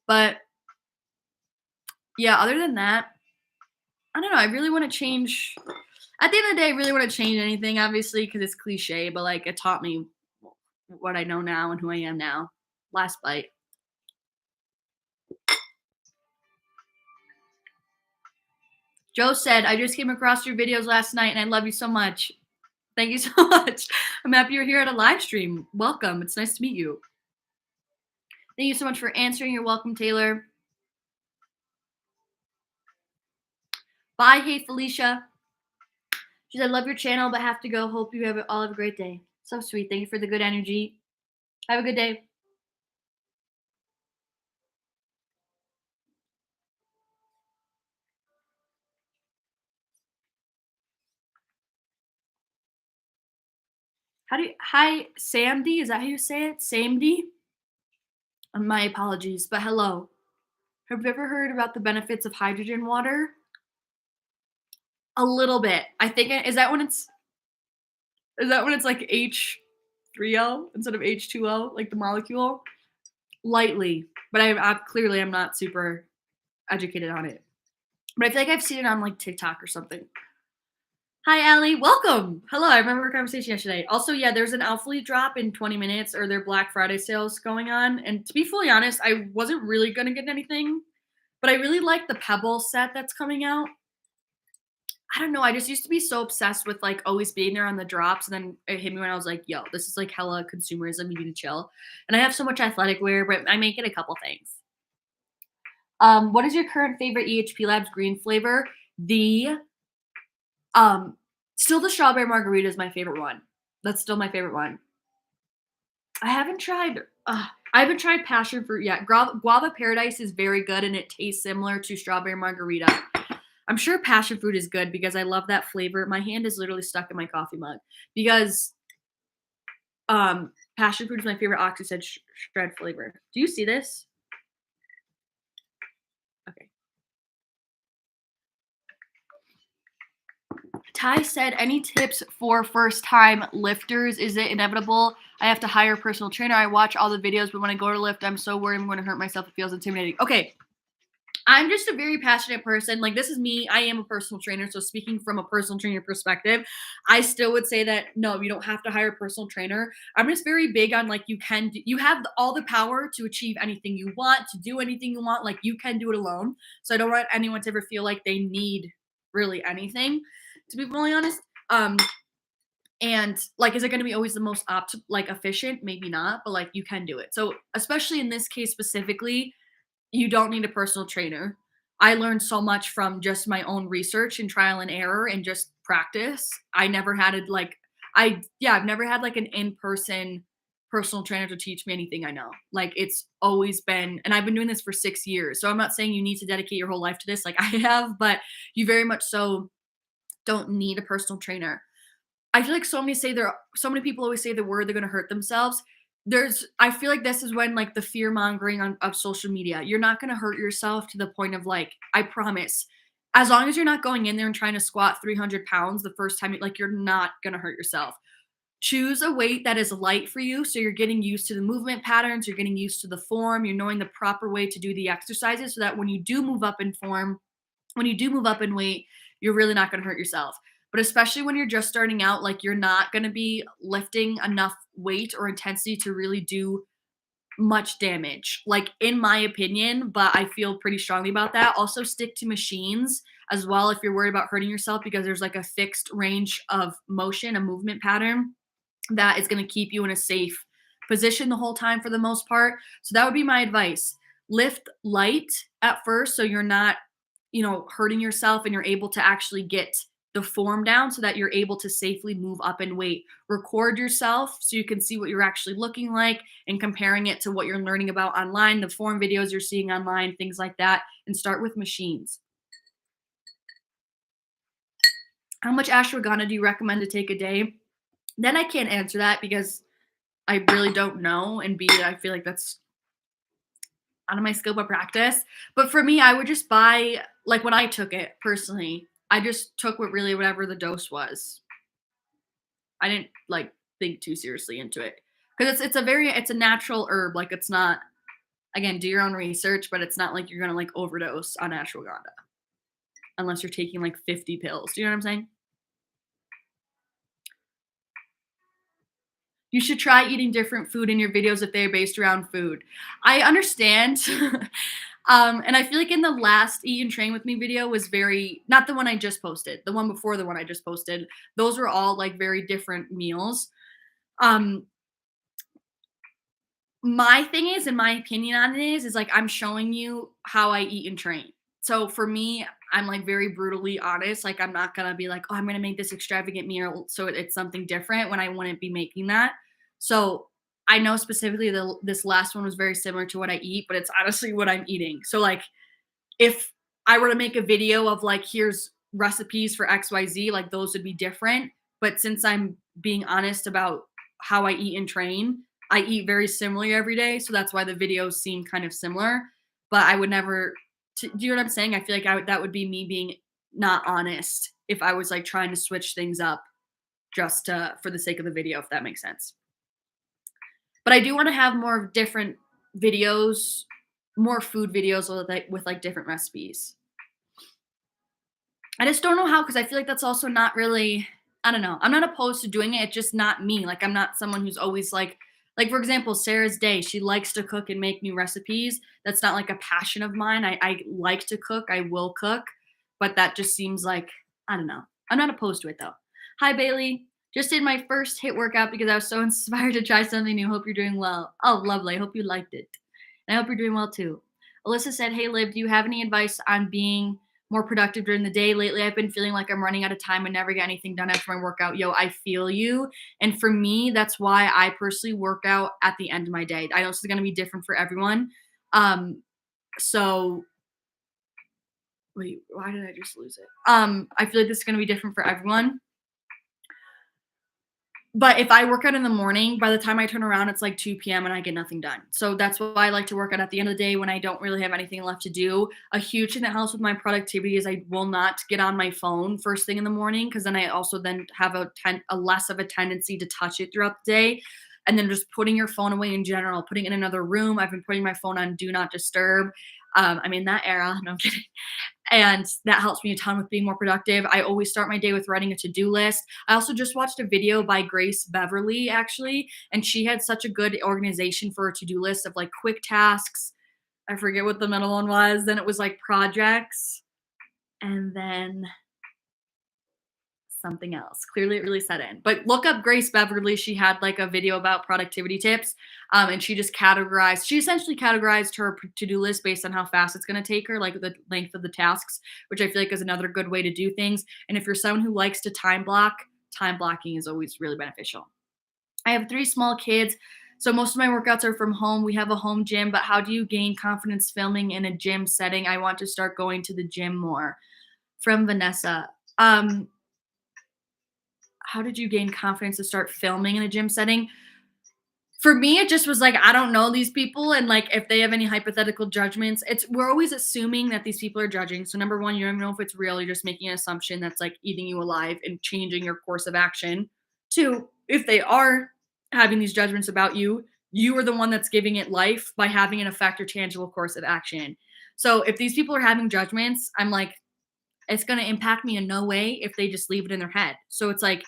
But yeah, other than that, I don't know. I really want to change. At the end of the day, I really want to change anything, obviously, because it's cliche, but like it taught me what I know now and who I am now. Last bite. Joe said, I just came across your videos last night and I love you so much. Thank you so much. I'm happy you're here at a live stream. Welcome. It's nice to meet you. Thank you so much for answering. You're welcome, Taylor. Bye, hey, Felicia. She said, love your channel, but have to go. Hope you all have a great day. So sweet. Thank you for the good energy. Have a good day. Hi, Samdy? Is that how you say it? Samdy? My apologies, but hello. Have you ever heard about the benefits of hydrogen water? A little bit. I think is that when it's like H3O instead of H2O, like the molecule? Lightly, but I clearly I'm not super educated on it. But I feel like I've seen it on like TikTok or something. Hi, Allie. Welcome. Hello. I remember our conversation yesterday. Also, yeah, there's an Alphalete drop in 20 minutes, or their Black Friday sales going on. And to be fully honest, I wasn't really going to get anything, but I really like the Pebble set that's coming out. I don't know. I just used to be so obsessed with like always being there on the drops. And then it hit me when I was like, yo, this is like hella consumerism. You need to chill. And I have so much athletic wear, but I may get a couple things. What is your current favorite EHPLABS green flavor? Still the strawberry margarita is my favorite one. That's still my favorite one. I haven't tried passion fruit yet. Guava Paradise is very good, and it tastes similar to strawberry margarita. I'm sure passion fruit is good because I love that flavor. My hand is literally stuck in my coffee mug because passion fruit is my favorite Oxysid shred flavor. Do you see this? Okay. Ty said, any tips for first-time lifters? Is it inevitable I have to hire a personal trainer? I watch all the videos, but when I go to lift, I'm so worried I'm going to hurt myself. It feels intimidating. Okay. I'm just a very passionate person. Like, this is me. I am a personal trainer. So, speaking from a personal trainer perspective, I still would say that no, you don't have to hire a personal trainer. I'm just very big on like, you have all the power to achieve anything you want, to do anything you want. Like, you can do it alone. So, I don't want anyone to ever feel like they need really anything, to be really honest. Um, and like, is it going to be always the most like efficient? Maybe not, but like, you can do it. So, especially in this case specifically, you don't need a personal trainer. I learned so much from just my own research and trial and error and just practice. I never had it like I've never had like an in-person personal trainer to teach me anything I know. Like, it's always been, and I've been doing this for 6 years. So I'm not saying you need to dedicate your whole life to this like I have, but you very much so don't need a personal trainer. I feel like so many people always say the word they're gonna hurt themselves. I feel like this is when like the fear mongering of social media. You're not gonna hurt yourself to the point of like, I promise. As long as you're not going in there and trying to squat 300 pounds the first time, like, you're not gonna hurt yourself. Choose a weight that is light for you, so you're getting used to the movement patterns, you're getting used to the form, you're knowing the proper way to do the exercises, so that when you do move up in form, when you do move up in weight, you're really not going to hurt yourself. But especially when you're just starting out, like, you're not going to be lifting enough weight or intensity to really do much damage, like, in my opinion, but I feel pretty strongly about that. Also, stick to machines as well if you're worried about hurting yourself, because there's like a fixed range of motion, a movement pattern that is going to keep you in a safe position the whole time for the most part. So that would be my advice. Lift light at first so you're not, hurting yourself, and you're able to actually get the form down so that you're able to safely move up in weight. Record yourself so you can see what you're actually looking like and comparing it to what you're learning about online, the form videos you're seeing online, things like that, and start with machines. How much ashwagandha do you recommend to take a day? Then I can't answer that because I really don't know, and B, I feel like that's out of my scope of practice. But for me, I would just buy, like, when I took it personally, I just took whatever the dose was. I didn't like think too seriously into it because it's a natural herb. Like, it's not, again, do your own research, but it's not like you're gonna like overdose on ashwagandha unless you're taking like 50 pills. Do you know what I'm saying? You should try eating different food in your videos if they're based around food. I understand. And I feel like in the last Eat and Train with Me video was very, not the one I just posted, the one before the one I just posted. Those were all like very different meals. Um, my thing is, in my opinion on it is like, I'm showing you how I eat and train. So for me, I'm like very brutally honest. Like, I'm not gonna be like, oh, I'm gonna make this extravagant meal so it's something different when I wouldn't be making that. So I know specifically this last one was very similar to what I eat, but it's honestly what I'm eating. So like, if I were to make a video of like, here's recipes for XYZ, like, those would be different. But since I'm being honest about how I eat and train, I eat very similarly every day. So that's why the videos seem kind of similar. But I would never, do you know what I'm saying? I feel like that would be me being not honest if I was like trying to switch things up just for the sake of the video, if that makes sense. But I do want to have more different videos, more food videos with like different recipes. I just don't know how, because I feel like that's also not really, I don't know. I'm not opposed to doing it. It's just not me. Like, I'm not someone who's always like, for example, Sarah's Day, she likes to cook and make new recipes. That's not like a passion of mine. I like to cook. I will cook. But that just seems like, I don't know. I'm not opposed to it though. Hi, Bailey. Just did my first HIIT workout because I was so inspired to try something new. Hope you're doing well. Oh, lovely. I hope you liked it. And I hope you're doing well too. Alyssa said, hey, Liv, do you have any advice on being more productive during the day? Lately, I've been feeling like I'm running out of time and never get anything done after my workout. Yo, I feel you. And for me, that's why I personally work out at the end of my day. I know this is going to be different for everyone. So wait, why did I just lose it? I feel like this is going to be different for everyone. But if I work out in the morning, by the time I turn around, it's like 2 p.m. and I get nothing done. So that's why I like to work out at the end of the day when I don't really have anything left to do. A huge thing that helps with my productivity is I will not get on my phone first thing in the morning, because then I also then have a less of a tendency to touch it throughout the day. And then just putting your phone away in general, putting it in another room. I've been putting my phone on Do Not Disturb. I'm in that era. No, I'm kidding. And that helps me a ton with being more productive. I always start my day with writing a to-do list. I also just watched a video by Grace Beverly, actually, and she had such a good organization for a to-do list of like quick tasks. I forget what the middle one was. Then it was like projects, and then something else. Clearly, it really set in. But look up Grace Beverly. She had like a video about productivity tips, and she just categorized. She essentially categorized her to-do list based on how fast it's going to take her, like the length of the tasks, which I feel like is another good way to do things. And if you're someone who likes to time block, time blocking is always really beneficial. I have 3 small kids, so most of my workouts are from home. We have a home gym, but how do you gain confidence filming in a gym setting? I want to start going to the gym more. From Vanessa. How did you gain confidence to start filming in a gym setting? For me, it just was like, I don't know these people, and like if they have any hypothetical judgments, we're always assuming that these people are judging. So number one, you don't even know if it's real. You're just making an assumption that's like eating you alive and changing your course of action. 2, if they are having these judgments about you, you are the one that's giving it life by having an effect or tangible course of action. So if these people are having judgments, I'm like, it's going to impact me in no way if they just leave it in their head. So it's like,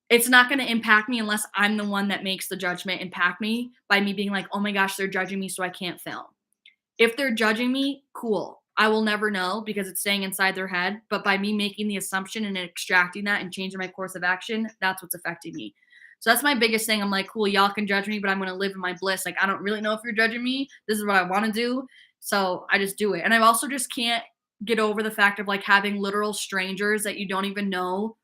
it's not going to impact me unless I'm the one that makes the judgment impact me by me being like, oh my gosh, they're judging me, so I can't film. If they're judging me, cool. I will never know because it's staying inside their head. But by me making the assumption and extracting that and changing my course of action, that's what's affecting me. So that's my biggest thing. I'm like, cool, y'all can judge me, but I'm going to live in my bliss. Like, I don't really know if you're judging me. This is what I want to do. So I just do it. And I also just can't get over the fact of like having literal strangers that you don't even know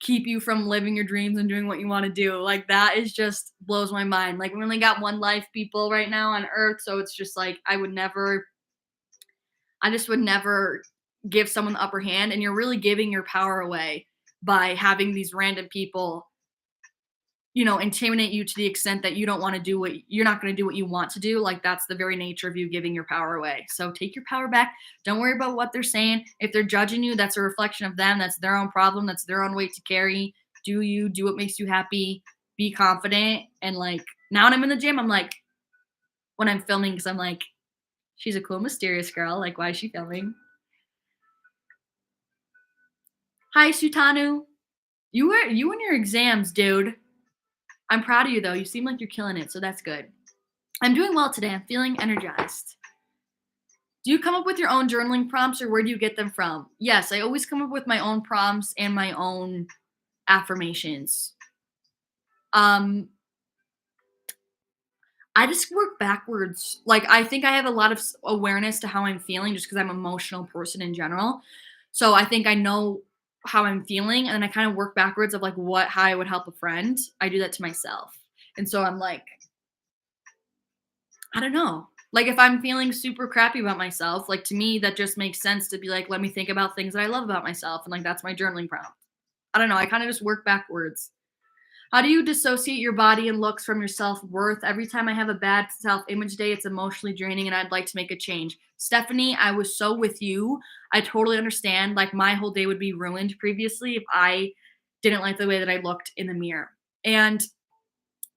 keep you from living your dreams and doing what you want to do. Like that is just blows my mind. Like we only got one life, people, right now on earth. So it's just like I just would never give someone the upper hand. And you're really giving your power away by having these random people, intimidate you to the extent that you don't want to do you're not going to do what you want to do. Like that's the very nature of you giving your power away. So take your power back. Don't worry about what they're saying. If they're judging you, that's a reflection of them. That's their own problem. That's their own weight to carry. Do what makes you happy. Be confident. And like now when I'm in the gym, I'm like, when I'm filming, because I'm like, she's a cool, mysterious girl. Like, why is she filming? Hi, Sutanu. You and your exams, dude. I'm proud of you, though. You seem like you're killing it, so that's good. I'm doing well today. I'm feeling energized. Do you come up with your own journaling prompts, or where do you get them from? Yes, I always come up with my own prompts and my own affirmations. I just work backwards. Like, I think I have a lot of awareness to how I'm feeling just because I'm an emotional person in general. So I think I know how I'm feeling, and then I kind of work backwards of like how I would help a friend. I do that to myself. And so I'm like, I don't know. Like if I'm feeling super crappy about myself, like to me, that just makes sense to be like, let me think about things that I love about myself. And like, that's my journaling prompt. I don't know. I kind of just work backwards. How do you dissociate your body and looks from your self-worth? Every time I have a bad self-image day, it's emotionally draining and I'd like to make a change. Stephanie, I was so with you. I totally understand. Like my whole day would be ruined previously if I didn't like the way that I looked in the mirror. And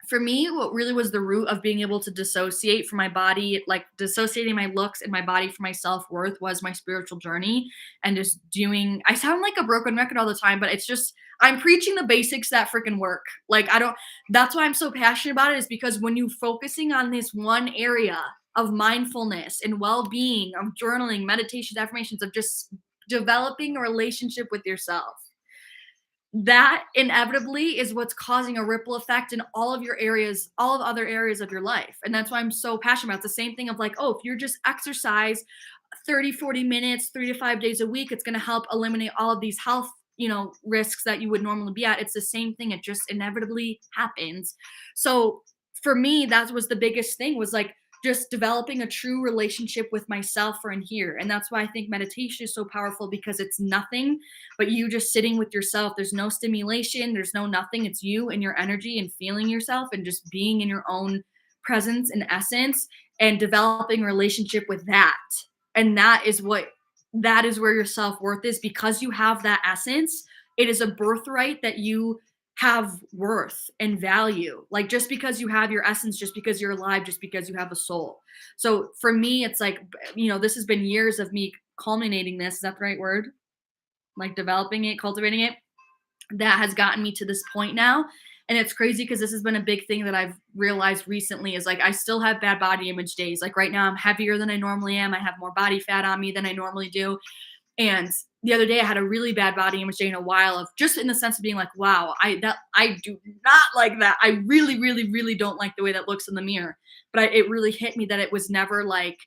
for me, what really was the root of being able to dissociate from my body, like dissociating my looks and my body from my self-worth was my spiritual journey and just I sound like a broken record all the time, but it's just, I'm preaching the basics that freaking work. Like that's why I'm so passionate about it, is because when you focusing on this one area of mindfulness and well-being, of journaling, meditations, affirmations, of just developing a relationship with yourself, that inevitably is what's causing a ripple effect in all of other areas of your life. And that's why I'm so passionate about it. It's the same thing of like, if you're just exercise 30, 40 minutes, 3 to 5 days a week, it's going to help eliminate all of these health, risks that you would normally be at. It's the same thing. It just inevitably happens. So for me, that was the biggest thing, was like, just developing a true relationship with myself for in here. And that's why I think meditation is so powerful, because it's nothing but you just sitting with yourself. There's no stimulation. There's no nothing. It's you and your energy and feeling yourself and just being in your own presence and essence and developing a relationship with that. And that is where your self-worth is, because you have that essence. It is a birthright that you have worth and value. Like just because you have your essence, just because you're alive, just because you have a soul. So for me, it's like, this has been years of me culminating this. Is that the right word? Like developing it, cultivating it. That has gotten me to this point now. And it's crazy because this has been a big thing that I've realized recently is like I still have bad body image days. Like right now I'm heavier than I normally am. I have more body fat on me than I normally do. And the other day I had a really bad body image day in a while of just in the sense of being like, wow, I do not like that. I really, really, really don't like the way that looks in the mirror. But it really hit me that it was never like,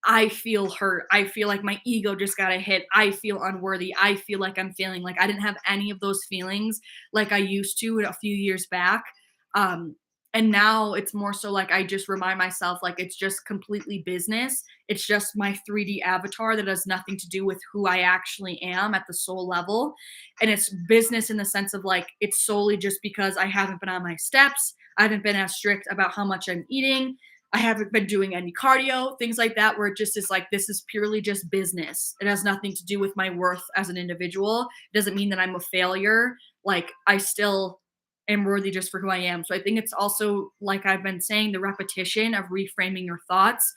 I feel hurt. I feel like my ego just got a hit. I feel unworthy. I feel like I'm failing. Like I didn't have any of those feelings like I used to a few years back. Um, and now it's more so like I just remind myself like it's just completely business. It's just my 3D avatar that has nothing to do with who I actually am at the soul level. And it's business in the sense of like it's solely just because I haven't been on my steps. I haven't been as strict about how much I'm eating. I haven't been doing any cardio, things like that, where it just is like, this is purely just business. It has nothing to do with my worth as an individual. It doesn't mean that I'm a failure. Like, I still am worthy just for who I am. So I think it's also, like I've been saying, the repetition of reframing your thoughts.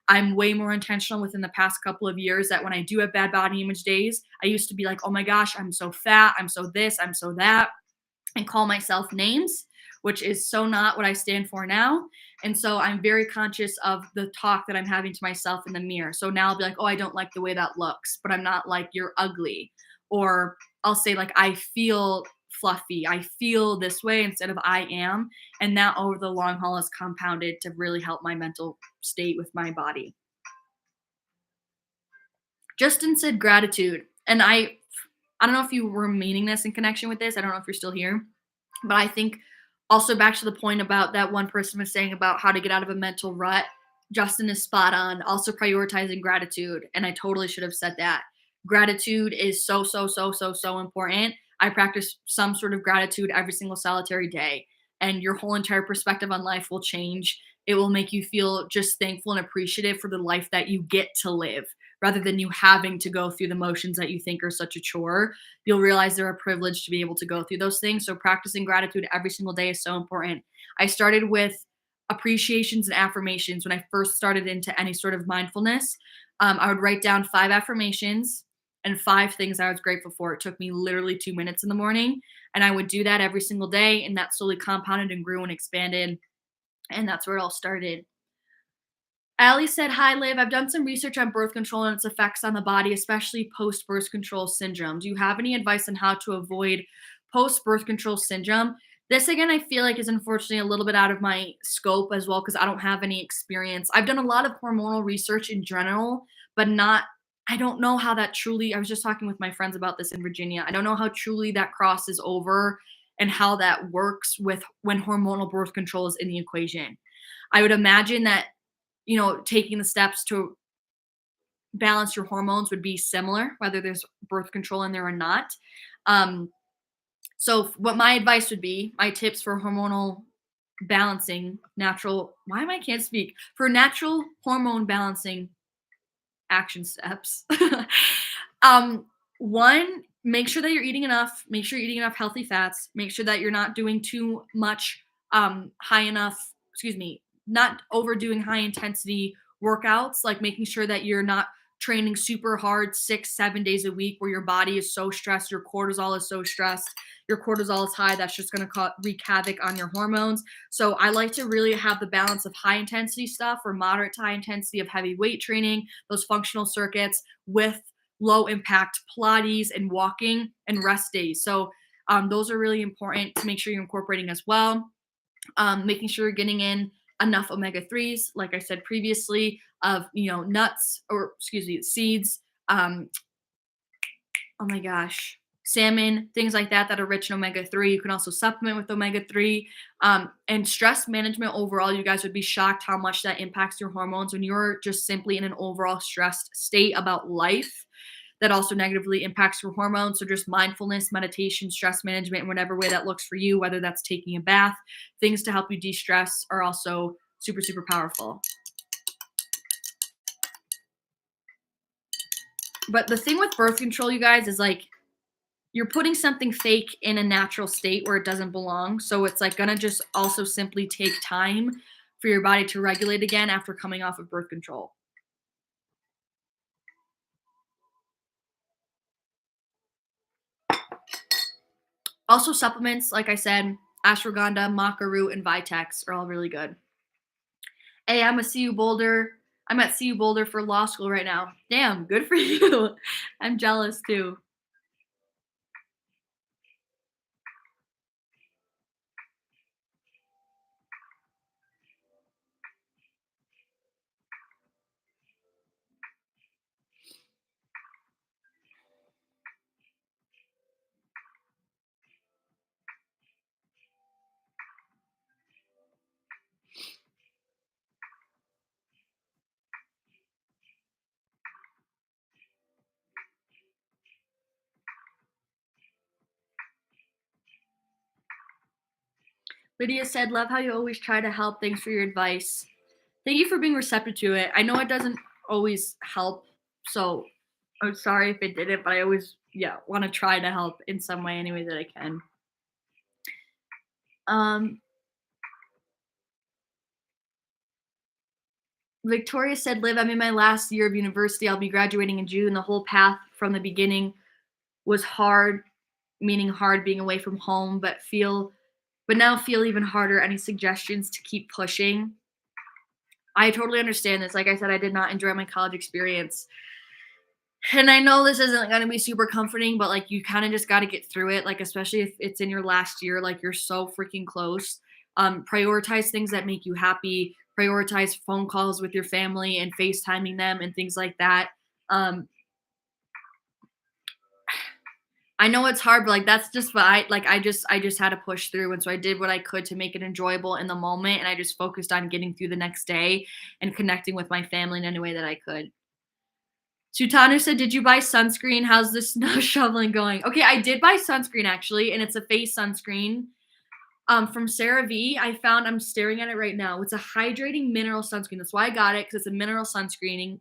I'm way more intentional within the past couple of years that when I do have bad body image days, I used to be like, oh my gosh, I'm so fat, I'm so this, I'm so that, and call myself names, which is so not what I stand for now. And so I'm very conscious of the talk that I'm having to myself in the mirror. So now I'll be like, oh, I don't like the way that looks, but I'm not like, you're ugly. Or I'll say like, I feel fluffy. I feel this way instead of I am. And that over the long haul is compounded to really help my mental state with my body. Justin said gratitude. And I don't know if you were meaning this in connection with this. I don't know if you're still here. But I think also back to the point about that one person was saying about how to get out of a mental rut, Justin is spot on. Also prioritizing gratitude. And I totally should have said that. Gratitude is so, so, so, so, so important. I practice some sort of gratitude every single solitary day. And your whole entire perspective on life will change. It will make you feel just thankful and appreciative for the life that you get to live rather than you having to go through the motions that you think are such a chore. You'll realize they're a privilege to be able to go through those things. So practicing gratitude every single day is so important. I started with appreciations and affirmations when I first started into any sort of mindfulness. I would write down 5 affirmations and 5 things I was grateful for. It took me literally 2 minutes in the morning. And I would do that every single day. And that slowly compounded and grew and expanded. And that's where it all started. Allie said, hi, Liv. I've done some research on birth control and its effects on the body, especially post-birth control syndrome. Do you have any advice on how to avoid post-birth control syndrome? This, again, I feel like is unfortunately a little bit out of my scope as well because I don't have any experience. I've done a lot of hormonal research in general, but I don't know how that truly, I was just talking with my friends about this in Virginia. I don't know how truly that crosses over and how that works with when hormonal birth control is in the equation. I would imagine that taking the steps to balance your hormones would be similar, whether there's birth control in there or not. So what my advice would be, my tips for hormonal balancing, for natural hormone balancing action steps. One, make sure that you're eating enough. Make sure you're eating enough healthy fats. Make sure that you're not doing too much not overdoing high intensity workouts, like making sure that you're not training super hard 6-7 days a week where your body is so stressed, your cortisol is so stressed, your cortisol is high. That's just going to wreak havoc on your hormones. So I like to really have the balance of high intensity stuff or moderate to high intensity of heavy weight training, those functional circuits with low impact Pilates and walking and rest days. So those are really important to make sure you're incorporating as well. Making sure you're getting in enough omega-3s, like I said previously, of nuts or seeds. Oh my gosh, salmon, things like that are rich in omega-3. You can also supplement with omega-3. And stress management overall, you guys would be shocked how much that impacts your hormones when you're just simply in an overall stressed state about life. That also negatively impacts your hormones. So just mindfulness, meditation, stress management, in whatever way that looks for you, whether that's taking a bath, things to help you de-stress are also super, super powerful. But the thing with birth control, you guys, is like you're putting something fake in a natural state where it doesn't belong. So it's like gonna just also simply take time for your body to regulate again after coming off of birth control. Also supplements, like I said, ashwagandha, maca root, and Vitex are all really good. Hey, I'm a CU Boulder. I'm at CU Boulder for law school right now. Damn, good for you. I'm jealous too. Lydia said, love how you always try to help. Thanks for your advice. Thank you for being receptive to it. I know it doesn't always help, so I'm sorry if it didn't, but I always, want to try to help in some way, any way that I can. Victoria said, Liv, I'm in my last year of university. I'll be graduating in June. The whole path from the beginning was hard, meaning hard being away from home, but now feel even harder. Any suggestions to keep pushing? I totally understand this. Like I said, I did not enjoy my college experience. And I know this isn't going to be super comforting, but like you kind of just got to get through it. Like, especially if it's in your last year, like you're so freaking close. Prioritize things that make you happy. Prioritize phone calls with your family and FaceTiming them and things like that. I know it's hard, but like that's just what I just had to push through, and so I did what I could to make it enjoyable in the moment, and I just focused on getting through the next day and connecting with my family in any way that I could. Sutanu said, did you buy sunscreen? How's the snow shoveling going? Okay, I did buy sunscreen actually, and it's a face sunscreen from CeraVe. I'm staring at it right now. It's a hydrating mineral sunscreen. That's why I got it, because it's a mineral sunscreen,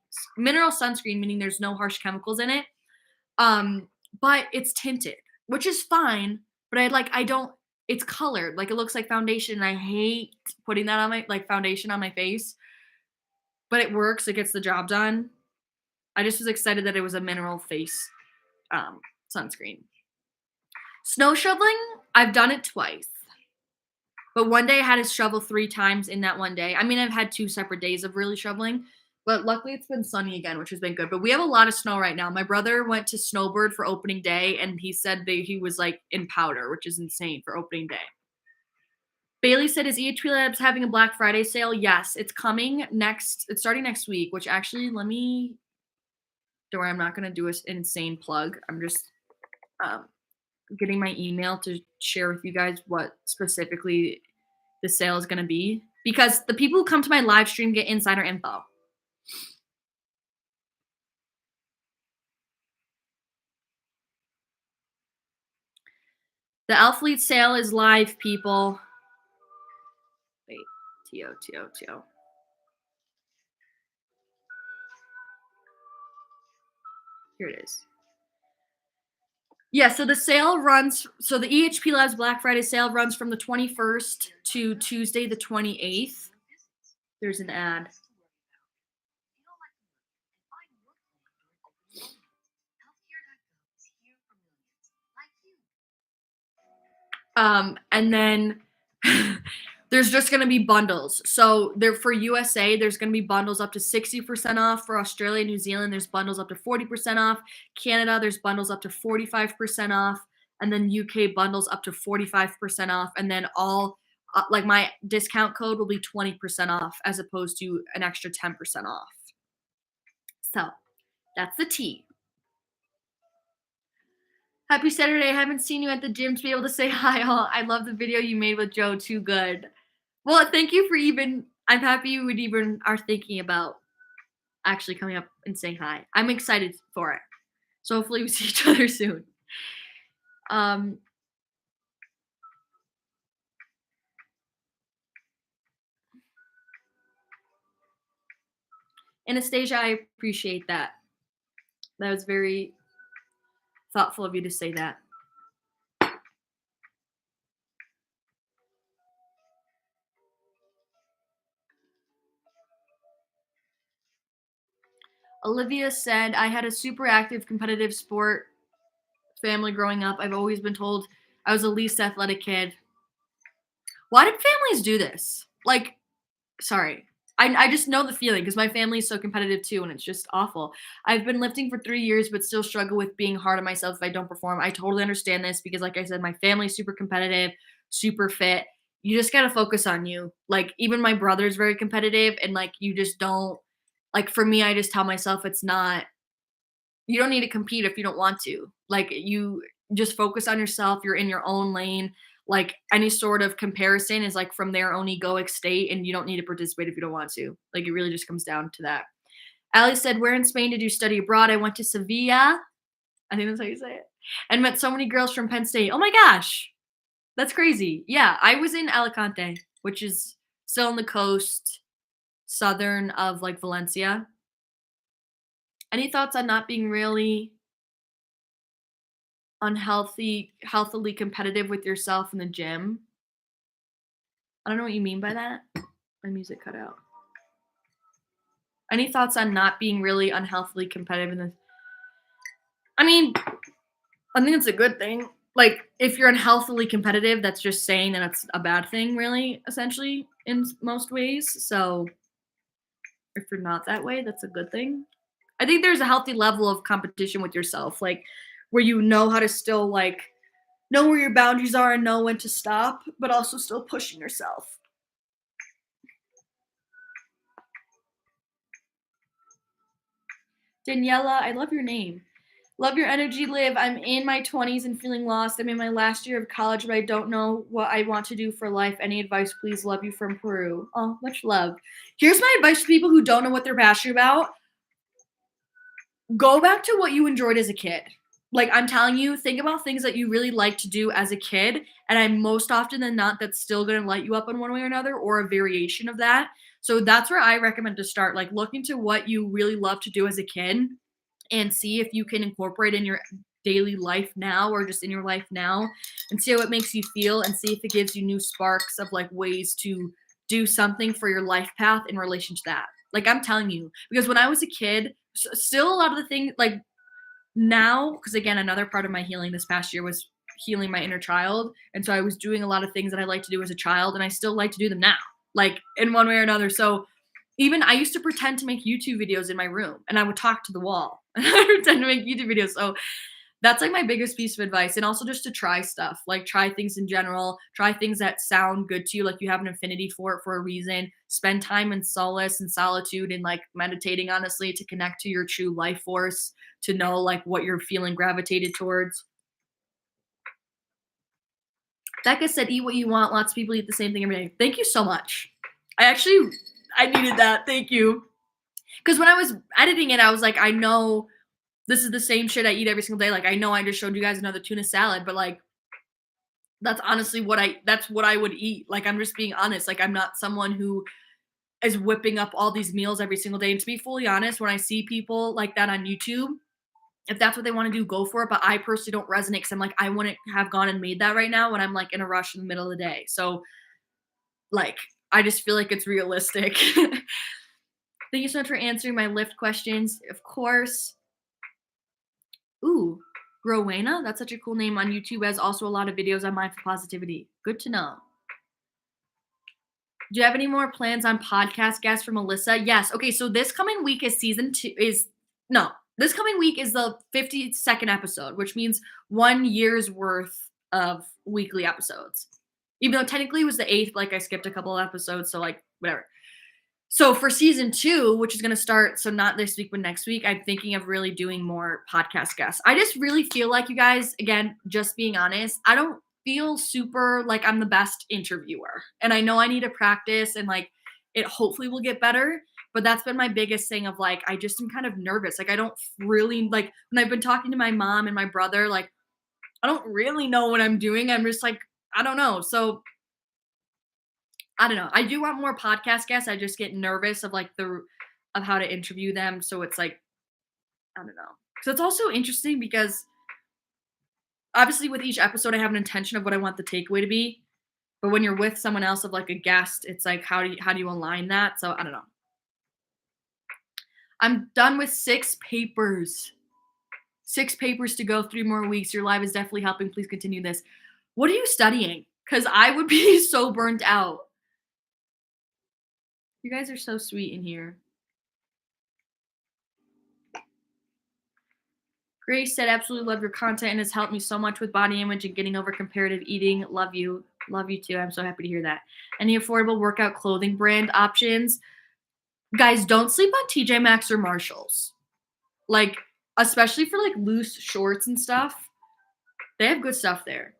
meaning there's no harsh chemicals in it. But it's tinted, which is fine, but it's colored. Like it looks like foundation, and I hate putting that on my foundation on my face. But it works, it gets the job done. I just was excited that it was a mineral face sunscreen. Snow shoveling, I've done it twice. But one day I had to shovel 3 times in that one day. I mean, I've had 2 separate days of really shoveling, but luckily it's been sunny again, which has been good. But we have a lot of snow right now. My brother went to Snowbird for opening day, and he said that he was like in powder, which is insane for opening day. Bailey said, is EHPLABS having a Black Friday sale? Yes, it's coming next. It's starting next week, which actually, don't worry, I'm not going to do an insane plug. I'm just getting my email to share with you guys what specifically the sale is going to be, because the people who come to my live stream get insider info. The Elf Fleet sale is live, people. Wait, T-O. Here it is. Yeah, so the sale runs, so the EHPLABS Black Friday sale runs from the 21st to Tuesday the 28th. There's an ad. And then there's just going to be bundles. So there for USA, there's going to be bundles up to 60% off. For Australia, New Zealand, there's bundles up to 40% off. Canada, there's bundles up to 45% off. And then UK bundles up to 45% off. And then all, like my discount code will be 20% off as opposed to an extra 10% off. So that's the tea. Happy Saturday. I haven't seen you at the gym to be able to say hi. Oh, I love the video you made with Joe. Too good. Well, thank you for I'm happy you would even are thinking about actually coming up and saying hi. I'm excited for it. So hopefully we see each other soon. Anastasia, I appreciate that. That was very thoughtful of you to say that. Olivia said, I had a super active competitive sport family growing up. I've always been told I was the least athletic kid. Why did families do this? Like, sorry. I just know the feeling because my family is so competitive too, and it's just awful. I've been lifting for 3 years, but still struggle with being hard on myself if I don't perform. I totally understand this because, like I said, my family's super competitive, super fit. You just gotta focus on you. Like, even my brother's very competitive, and like, you just don't. Like, for me, I just tell myself it's not. You don't need to compete if you don't want to. Like, you just focus on yourself. You're in your own lane. Like, any sort of comparison is like from their own egoic state, and you don't need to participate if you don't want to. Like, it really just comes down to that. Ali said, where in Spain did you study abroad? I went to Sevilla. I think that's how you say it. And met so many girls from Penn State. Oh my gosh. That's crazy. Yeah, I was in Alicante, which is still on the coast, southern of like Valencia. Any thoughts on not being really healthily competitive with yourself in the gym? I don't know what you mean by that. My music cut out. Any thoughts on not being really unhealthily competitive in the I mean, I think it's a good thing. Like, if you're unhealthily competitive, that's just saying that it's a bad thing, really, essentially, in most ways. So, if you're not that way, that's a good thing. I think there's a healthy level of competition with yourself, like, where you know how to still, like, know where your boundaries are and know when to stop, but also still pushing yourself. Daniela, I love your name. Love your energy, Liv. I'm in my 20s and feeling lost. I'm in my last year of college, but I don't know what I want to do for life. Any advice, please? Love you from Peru. Oh, much love. Here's my advice to people who don't know what they're passionate about. Go back to what you enjoyed as a kid. Like, I'm telling you, think about things that you really like to do as a kid, and I'm most often than not, that's still going to light you up in one way or another, or a variation of that. So that's where I recommend to start. Like, look into what you really love to do as a kid and see if you can incorporate in your daily life now or just in your life now, and see how it makes you feel, and see if it gives you new sparks of like ways to do something for your life path in relation to that. Like, I'm telling you, because when I was a kid, still a lot of the things like now, because again, another part of my healing this past year was healing my inner child, and so I was doing a lot of things that I like to do as a child, and I still like to do them now, like in one way or another. So even I used to pretend to make YouTube videos in my room, and I would talk to the wall and I would pretend to make YouTube videos. So that's like my biggest piece of advice. And also just to try stuff, like try things in general, try things that sound good to you, like you have an affinity for it for a reason. Spend time in solace and solitude and like meditating, honestly, to connect to your true life force, to know like what you're feeling gravitated towards. Becca said, eat what you want. Lots of people eat the same thing every day. Thank you so much. I needed that. Thank you. Because when I was editing it, I was like, I know this is the same shit I eat every single day. Like, I know I just showed you guys another tuna salad, but like, that's honestly that's what I would eat. Like, I'm just being honest. Like, I'm not someone who is whipping up all these meals every single day. And to be fully honest, when I see people like that on YouTube, if that's what they want to do, go for it. But I personally don't resonate because I'm like, I wouldn't have gone and made that right now when I'm like in a rush in the middle of the day. So like, I just feel like it's realistic. Thank you so much for answering my lift questions. Of course. Ooh, Rowena, that's such a cool name on YouTube. Has also a lot of videos on mindful positivity. Good to know. Do you have any more plans on podcast guests from Melissa? Yes. Okay, so this coming week is this coming week is the 52nd episode, which means 1 year's worth of weekly episodes. Even though technically it was the 8th, like I skipped a couple of episodes, so like whatever. So for season 2, which is going to start, so not this week, but next week, I'm thinking of really doing more podcast guests. I just really feel like, you guys, again, just being honest, I don't feel super like I'm the best interviewer. And I know I need to practice and like it hopefully will get better. But that's been my biggest thing of like, I just am kind of nervous. Like, I don't really, like, when I've been talking to my mom and my brother, like, I don't really know what I'm doing. I'm just like, I don't know. So I don't know. I do want more podcast guests. I just get nervous of like of how to interview them. So it's like, I don't know. So it's also interesting because obviously with each episode, I have an intention of what I want the takeaway to be. But when you're with someone else of like a guest, it's like, how do you align that? So I don't know. I'm done with 6 papers. 6 papers to go, 3 more weeks. Your live is definitely helping. Please continue this. What are you studying? Because I would be so burnt out. You guys are so sweet in here. Grace said, absolutely love your content and has helped me so much with body image and getting over comparative eating. Love you. Love you too. I'm so happy to hear that. Any affordable workout clothing brand options? Guys, don't sleep on TJ Maxx or Marshalls. Like, especially for like loose shorts and stuff. They have good stuff there.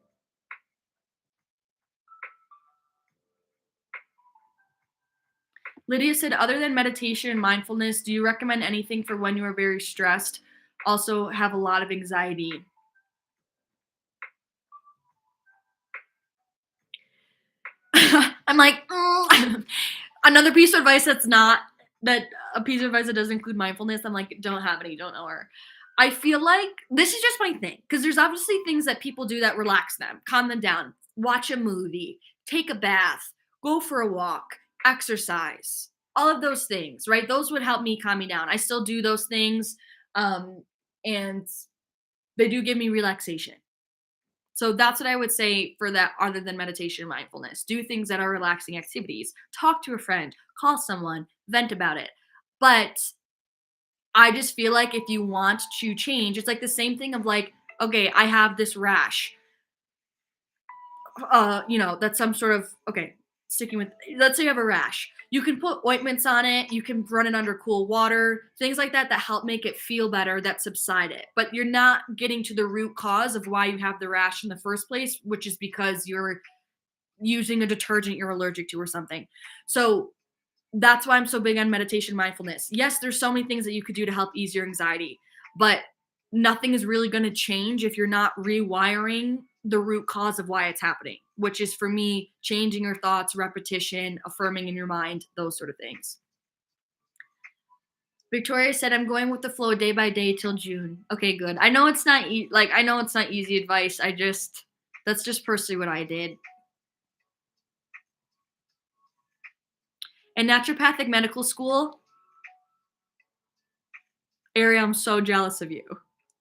Lydia said, other than meditation and mindfulness, do you recommend anything for when you are very stressed? Also have a lot of anxiety. I'm like, another piece of advice a piece of advice that doesn't include mindfulness. I'm like, don't have any, don't know her. I feel like this is just my thing, because there's obviously things that people do that relax them, calm them down, watch a movie, take a bath, go for a walk, exercise, all of those things, right? Those would help me calm me down. I still do those things, and they do give me relaxation. So that's what I would say for that, other than meditation and mindfulness. Do things that are relaxing activities. Talk to a friend, call someone, vent about it. But I just feel like if you want to change, it's like the same thing of like, okay, I have this rash. That's some sort of, okay, sticking with, let's say you have a rash. You can put ointments on it. You can run it under cool water, things like that help make it feel better, that subside it. But you're not getting to the root cause of why you have the rash in the first place, which is because you're using a detergent you're allergic to or something. So that's why I'm so big on meditation, mindfulness. Yes, there's so many things that you could do to help ease your anxiety, but nothing is really going to change if you're not rewiring the root cause of why it's happening, which is, for me, changing your thoughts, repetition, affirming in your mind, those sort of things. Victoria said, I'm going with the flow day by day till June. Okay, good. I know it's not I know it's not easy advice. That's just personally what I did. And naturopathic medical school, Ari, I'm so jealous of you.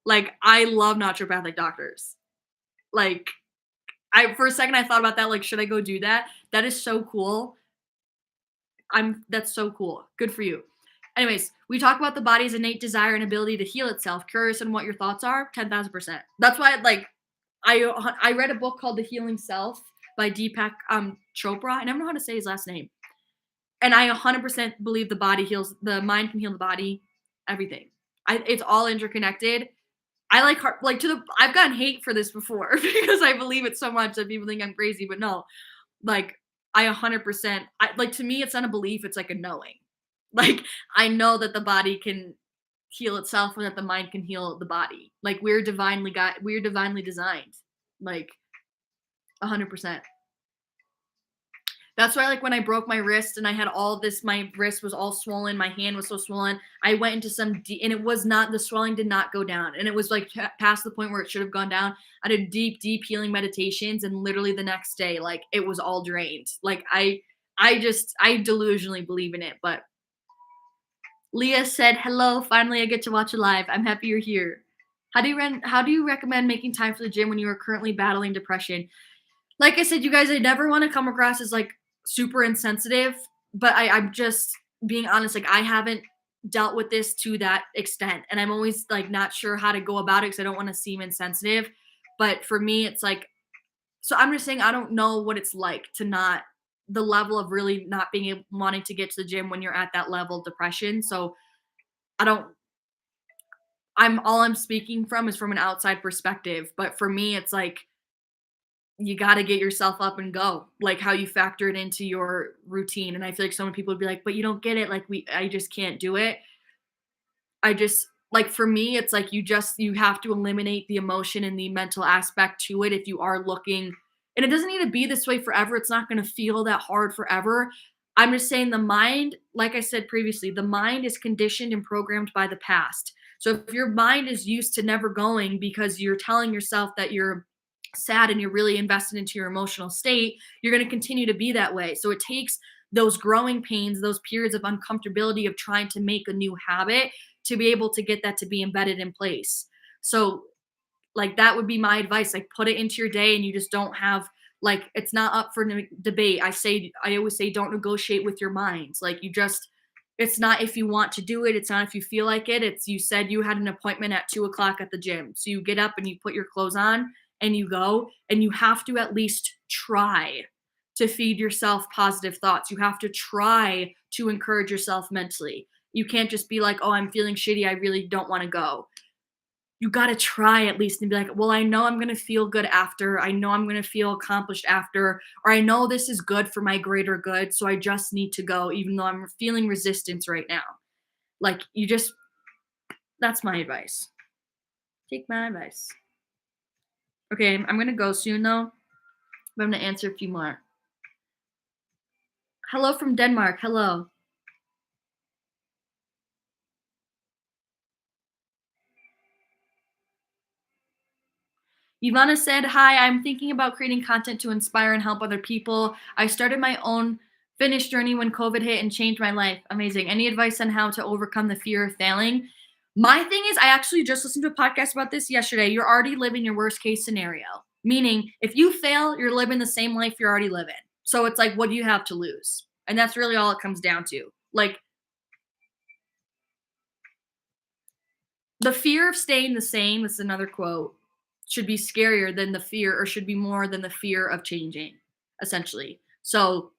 Like, I love naturopathic doctors. Like, for a second I thought about that, like, should I go do that? That is so cool. That's so cool. Good for you. Anyways, we talk about the body's innate desire and ability to heal itself. Curious on what your thoughts are? 10,000%. That's why, like, I read a book called The Healing Self by Deepak Chopra. I never know how to say his last name. And I 100% believe the mind can heal the body, everything. It's all interconnected. I like I've gotten hate for this before because I believe it so much that people think I'm crazy, but no, like, I 100%, to me, it's not a belief, it's like a knowing. Like, I know that the body can heal itself and that the mind can heal the body. Like, we're divinely designed. Like, 100%. That's why, like, when I broke my wrist and I had all this, my wrist was all swollen, my hand was so swollen, I went into and it was not, the swelling did not go down. And it was like past the point where it should have gone down. I did deep healing meditations, and literally the next day, like, it was all drained. Like, I delusionally believe in it. But Leah said, hello, finally I get to watch a live. I'm happy you're here. How do you recommend making time for the gym when you are currently battling depression? Like I said, you guys, I never want to come across as like super insensitive, but I'm just being honest. Like, I haven't dealt with this to that extent, and I'm always like not sure how to go about it because I don't want to seem insensitive. But for me, it's like, so I'm just saying, I don't know what it's like to not, the level of really not wanting to get to the gym when you're at that level of depression. So all I'm speaking from is from an outside perspective. But for me, it's like, you got to get yourself up and go, like how you factor it into your routine. And I feel like so many people would be like, but you don't get it. Like, I just can't do it. Like, for me, it's like, you have to eliminate the emotion and the mental aspect to it if you are looking, and it doesn't need to be this way forever. It's not going to feel that hard forever. I'm just saying, the mind, like I said previously, the mind is conditioned and programmed by the past. So if your mind is used to never going because you're telling yourself that you're sad and you're really invested into your emotional state, you're going to continue to be that way. So it takes those growing pains, those periods of uncomfortability of trying to make a new habit to be able to get that to be embedded in place. So like that would be my advice. Like put it into your day and you just don't have like it's not up for debate. I always say don't negotiate with your minds. Like you just it's not if you want to do it. It's not if you feel like it. It's you said you had an appointment at 2:00 at the gym. So you get up and you put your clothes on and you go and you have to at least try to feed yourself positive thoughts. You have to try to encourage yourself mentally. You can't just be like, oh, I'm feeling shitty. I really don't want to go. You got to try at least and be like, well, I know I'm going to feel good after. I know I'm going to feel accomplished after, or I know this is good for my greater good. So I just need to go, even though I'm feeling resistance right now. Like you just, that's my advice. Take my advice. Okay. I'm going to go soon though, but I'm going to answer a few more. Hello from Denmark. Hello. Ivana said, hi, I'm thinking about creating content to inspire and help other people. I started my own fitness journey when COVID hit and changed my life. Amazing. Any advice on how to overcome the fear of failing? My thing is, I actually just listened to a podcast about this yesterday. You're already living your worst case scenario, meaning if you fail, you're living the same life you're already living. So it's like, what do you have to lose? And that's really all it comes down to. Like, the fear of staying the same, this is another quote, should be scarier than the fear, or should be more than the fear of changing, essentially. So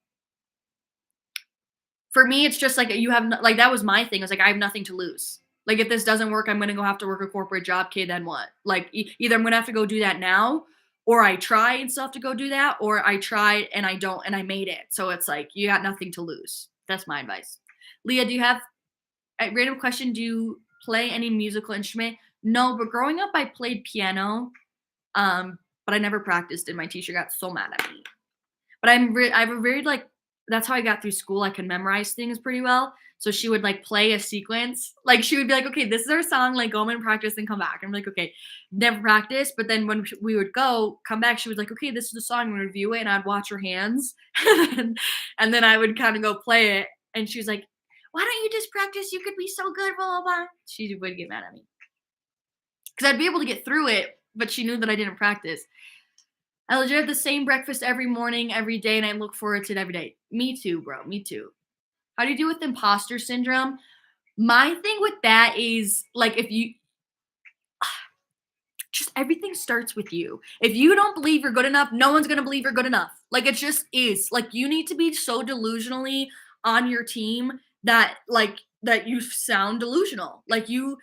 for me, it's just like you have, like, that was my thing. I was like, I have nothing to lose. Like, if this doesn't work, I'm going to go have to work a corporate job. Okay, then what? Like, either I'm going to have to go do that now, or I try and still have to go do that, or I tried and I don't, and I made it. So it's like, you got nothing to lose. That's my advice. Leah, do you have a random question? Do you play any musical instrument? No, but growing up, I played piano, but I never practiced, and my teacher got so mad at me. But I have a very, like, that's how I got through school. I can memorize things pretty well. So she would, like, play a sequence. Like, she would be like, okay, this is our song. Like, go home and practice and come back. I'm like, okay, never practice. But then when we would come back, she was like, okay, this is the song. I'm going to review it. And I'd watch her hands. And then I would kind of go play it. And she was like, why don't you just practice? You could be so good, blah, blah, blah. She would get mad at me. Because I'd be able to get through it, but she knew that I didn't practice. I legit have the same breakfast every morning, every day, and I look forward to it every day. Me too, bro. Me too. How do you deal with imposter syndrome? My thing with that is, like, if you just everything starts with you. If you don't believe you're good enough, no one's going to believe you're good enough. Like, it just is. Like, you need to be so delusionally on your team that, like, that you sound delusional. Like, you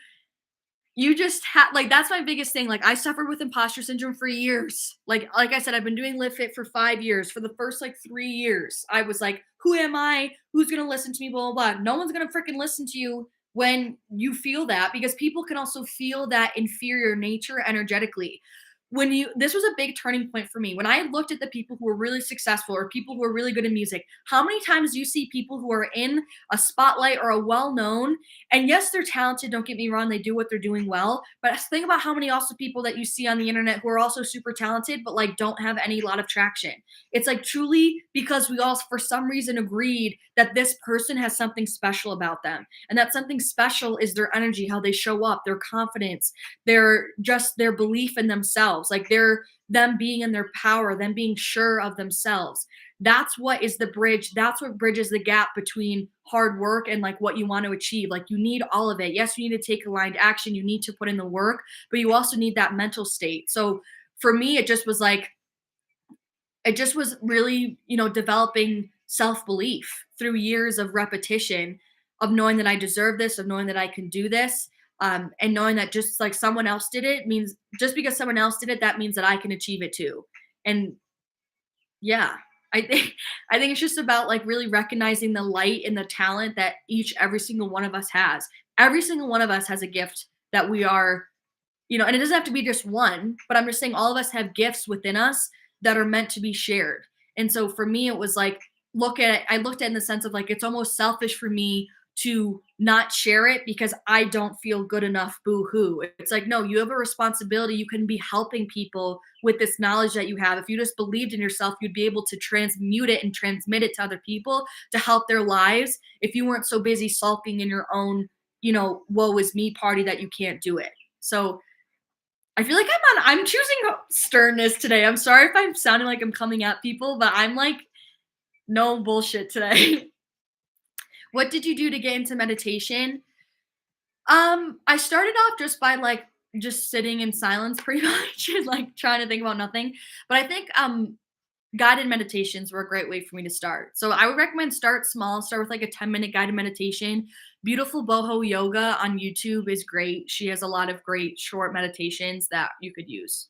just have, like, that's my biggest thing. Like, I suffered with imposter syndrome for years. Like I said, I've been doing Live Fit for 5 years. For the first, like, 3 years, I was like, who am I? Who's going to listen to me? Blah, blah, blah. No one's going to freaking listen to you when you feel that, because people can also feel that inferior nature energetically. This was a big turning point for me. When I looked at the people who were really successful or people who were really good in music, how many times do you see people who are in a spotlight or a well-known, and yes, they're talented, don't get me wrong, they do what they're doing well, but think about how many also people that you see on the internet who are also super talented, but, like, don't have any lot of traction. It's like truly because we all, for some reason, agreed that this person has something special about them. And that something special is their energy, how they show up, their confidence, their belief in themselves. Like, them being in their power, them being sure of themselves. That's what is the bridge. That's what bridges the gap between hard work and, like, what you want to achieve. Like, you need all of it. Yes, you need to take aligned action. You need to put in the work, but you also need that mental state. So for me, it just was really, developing self-belief through years of repetition, of knowing that I deserve this, of knowing that I can do this. And knowing that just like someone else did it means, just because someone else did it, that means that I can achieve it too. And yeah, I think it's just about, like, really recognizing the light and the talent that every single one of us has. Every single one of us has a gift that we are, and it doesn't have to be just one, but I'm just saying all of us have gifts within us that are meant to be shared. And so for me, it was like, I looked at it in the sense of, like, it's almost selfish for me to not share it because I don't feel good enough, boo-hoo. It's like, no, you have a responsibility. You can be helping people with this knowledge that you have. If you just believed in yourself, you'd be able to transmute it and transmit it to other people to help their lives if you weren't so busy sulking in your own, woe is me party that you can't do it. So I feel like I'm choosing sternness today. I'm sorry if I'm sounding like I'm coming at people, but I'm like, no bullshit today. What did you do to get into meditation? I started off just by just sitting in silence pretty much and like trying to think about nothing. But I think guided meditations were a great way for me to start. So I would recommend start small, start with like a 10-minute guided meditation. Beautiful Boho Yoga on YouTube is great. She has a lot of great short meditations that you could use.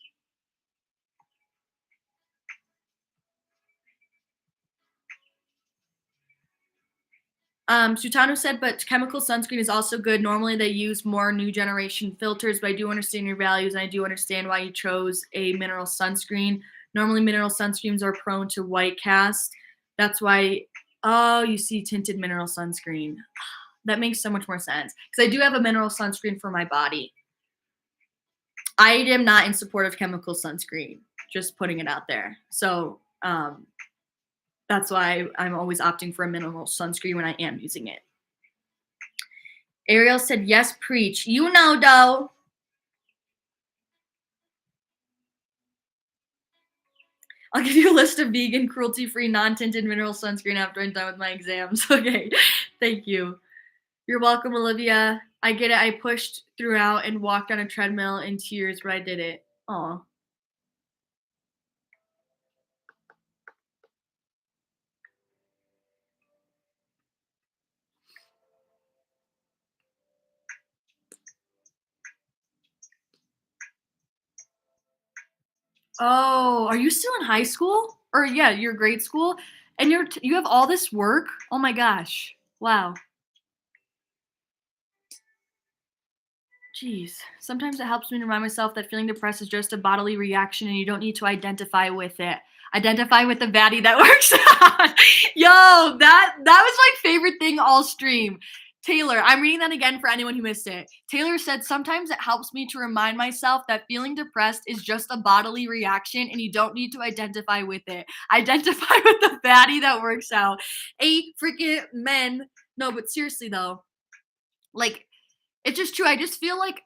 Sutano said, but chemical sunscreen is also good. Normally they use more new generation filters, but I do understand your values and I do understand why you chose a mineral sunscreen. Normally mineral sunscreens are prone to white cast. That's why, oh, you see tinted mineral sunscreen. That makes so much more sense because I do have a mineral sunscreen for my body. I am not in support of chemical sunscreen, just putting it out there. So, that's why I'm always opting for a mineral sunscreen when I am using it. Ariel said, yes, preach. You know, though. I'll give you a list of vegan, cruelty-free, non-tinted mineral sunscreen after I'm done with my exams. Okay, thank you. You're welcome, Olivia. I get it. I pushed throughout and walked on a treadmill in tears, but I did it. Aw. Oh, are you still in high school? Or yeah, you're grade school, and you have all this work? Oh my gosh. Wow. Jeez. Sometimes it helps me to remind myself that feeling depressed is just a bodily reaction and you don't need to identify with it. Identify with the baddie that works out. Yo, that was my favorite thing all stream. Taylor, I'm reading that again for anyone who missed it. Taylor said, sometimes it helps me to remind myself that feeling depressed is just a bodily reaction and you don't need to identify with it. Identify with the baddie that works out. Freaking men. No, but seriously though, like, it's just true. I just feel like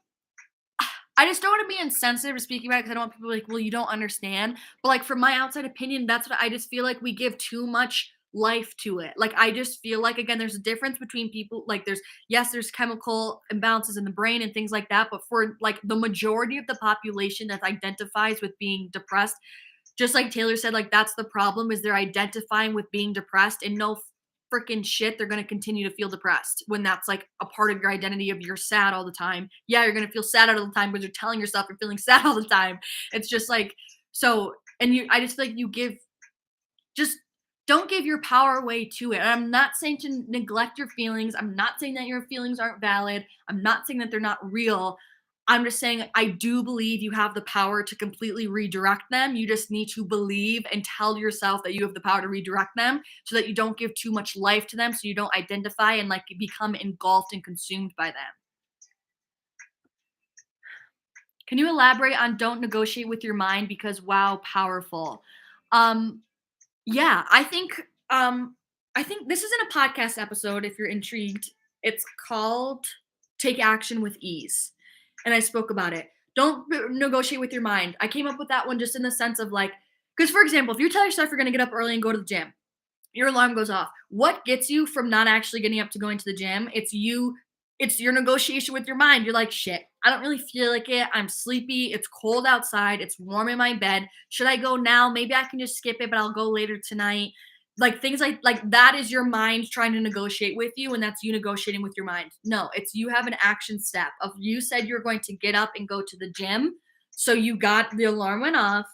I just don't want to be insensitive to speaking about it because I don't want people to be like, well, you don't understand. But like from my outside opinion, that's what I just feel like we give too much life to it. Like I just feel like again, there's a difference between people. Like there's chemical imbalances in the brain and things like that. But for like the majority of the population that identifies with being depressed, just like Taylor said, like that's the problem is they're identifying with being depressed and no freaking shit, they're going to continue to feel depressed when that's like a part of your identity of you're sad all the time. Yeah, you're going to feel sad all the time because you're telling yourself you're feeling sad all the time. It's just like, so, and I just feel like just don't give your power away to it. And I'm not saying to neglect your feelings. I'm not saying that your feelings aren't valid. I'm not saying that they're not real. I'm just saying I do believe you have the power to completely redirect them. You just need to believe and tell yourself that you have the power to redirect them so that you don't give too much life to them, so you don't identify and like become engulfed and consumed by them. Can you elaborate on don't negotiate with your mind because wow, powerful. Yeah, I think this isn't a podcast episode if you're intrigued. It's called Take Action with Ease. And I spoke about it. Don't negotiate with your mind. I came up with that one just in the sense of like, because for example, if you tell yourself you're going to get up early and go to the gym, your alarm goes off. What gets you from not actually getting up to going to the gym? It's your negotiation with your mind. You're like, shit, I don't really feel like it. I'm sleepy. It's cold outside. It's warm in my bed. Should I go now? Maybe I can just skip it, but I'll go later tonight. Like things like that is your mind trying to negotiate with you, and that's you negotiating with your mind. No, it's you have an action step of you said you're going to get up and go to the gym. So you got the alarm went off.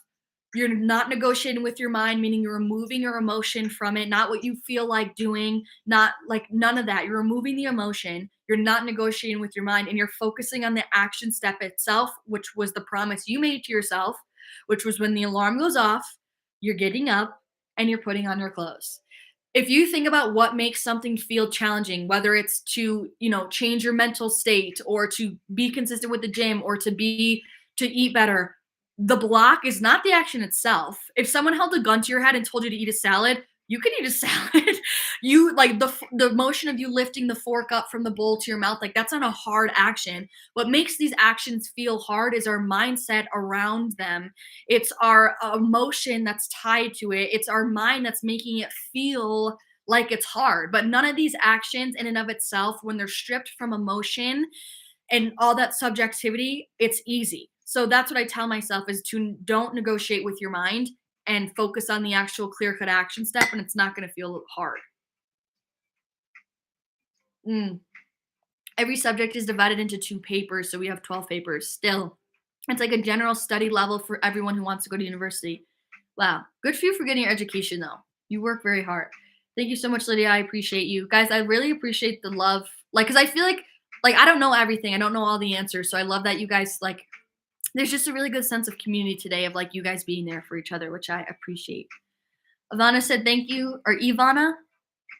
You're not negotiating with your mind, meaning you're removing your emotion from it, not what you feel like doing, not like none of that. You're removing the emotion. You're not negotiating with your mind, and you're focusing on the action step itself, which was the promise you made to yourself, which was when the alarm goes off, you're getting up and you're putting on your clothes. if you think about what makes something feel challenging, whether it's to, change your mental state or to be consistent with the gym or to eat better, the block is not the action itself. If someone held a gun to your head and told you to eat a salad, you can eat a salad. You like the motion of you lifting the fork up from the bowl to your mouth, like that's not a hard action. What makes these actions feel hard is our mindset around them. It's our emotion that's tied to it. It's our mind that's making it feel like it's hard. But none of these actions in and of itself, when they're stripped from emotion and all that subjectivity, it's easy. So that's what I tell myself is to don't negotiate with your mind and focus on the actual clear-cut action step, and it's not going to feel hard. Mm. Every subject is divided into 2 papers, so we have 12 papers. Still, it's like a general study level for everyone who wants to go to university. Wow. Good for you for getting your education, though. You work very hard. Thank you so much, Lydia. I appreciate you. Guys, I really appreciate the love. Like, because I feel like I don't know everything. I don't know all the answers, so I love that you guys, there's just a really good sense of community today of, you guys being there for each other, which I appreciate. Ivana said thank you, or Ivana.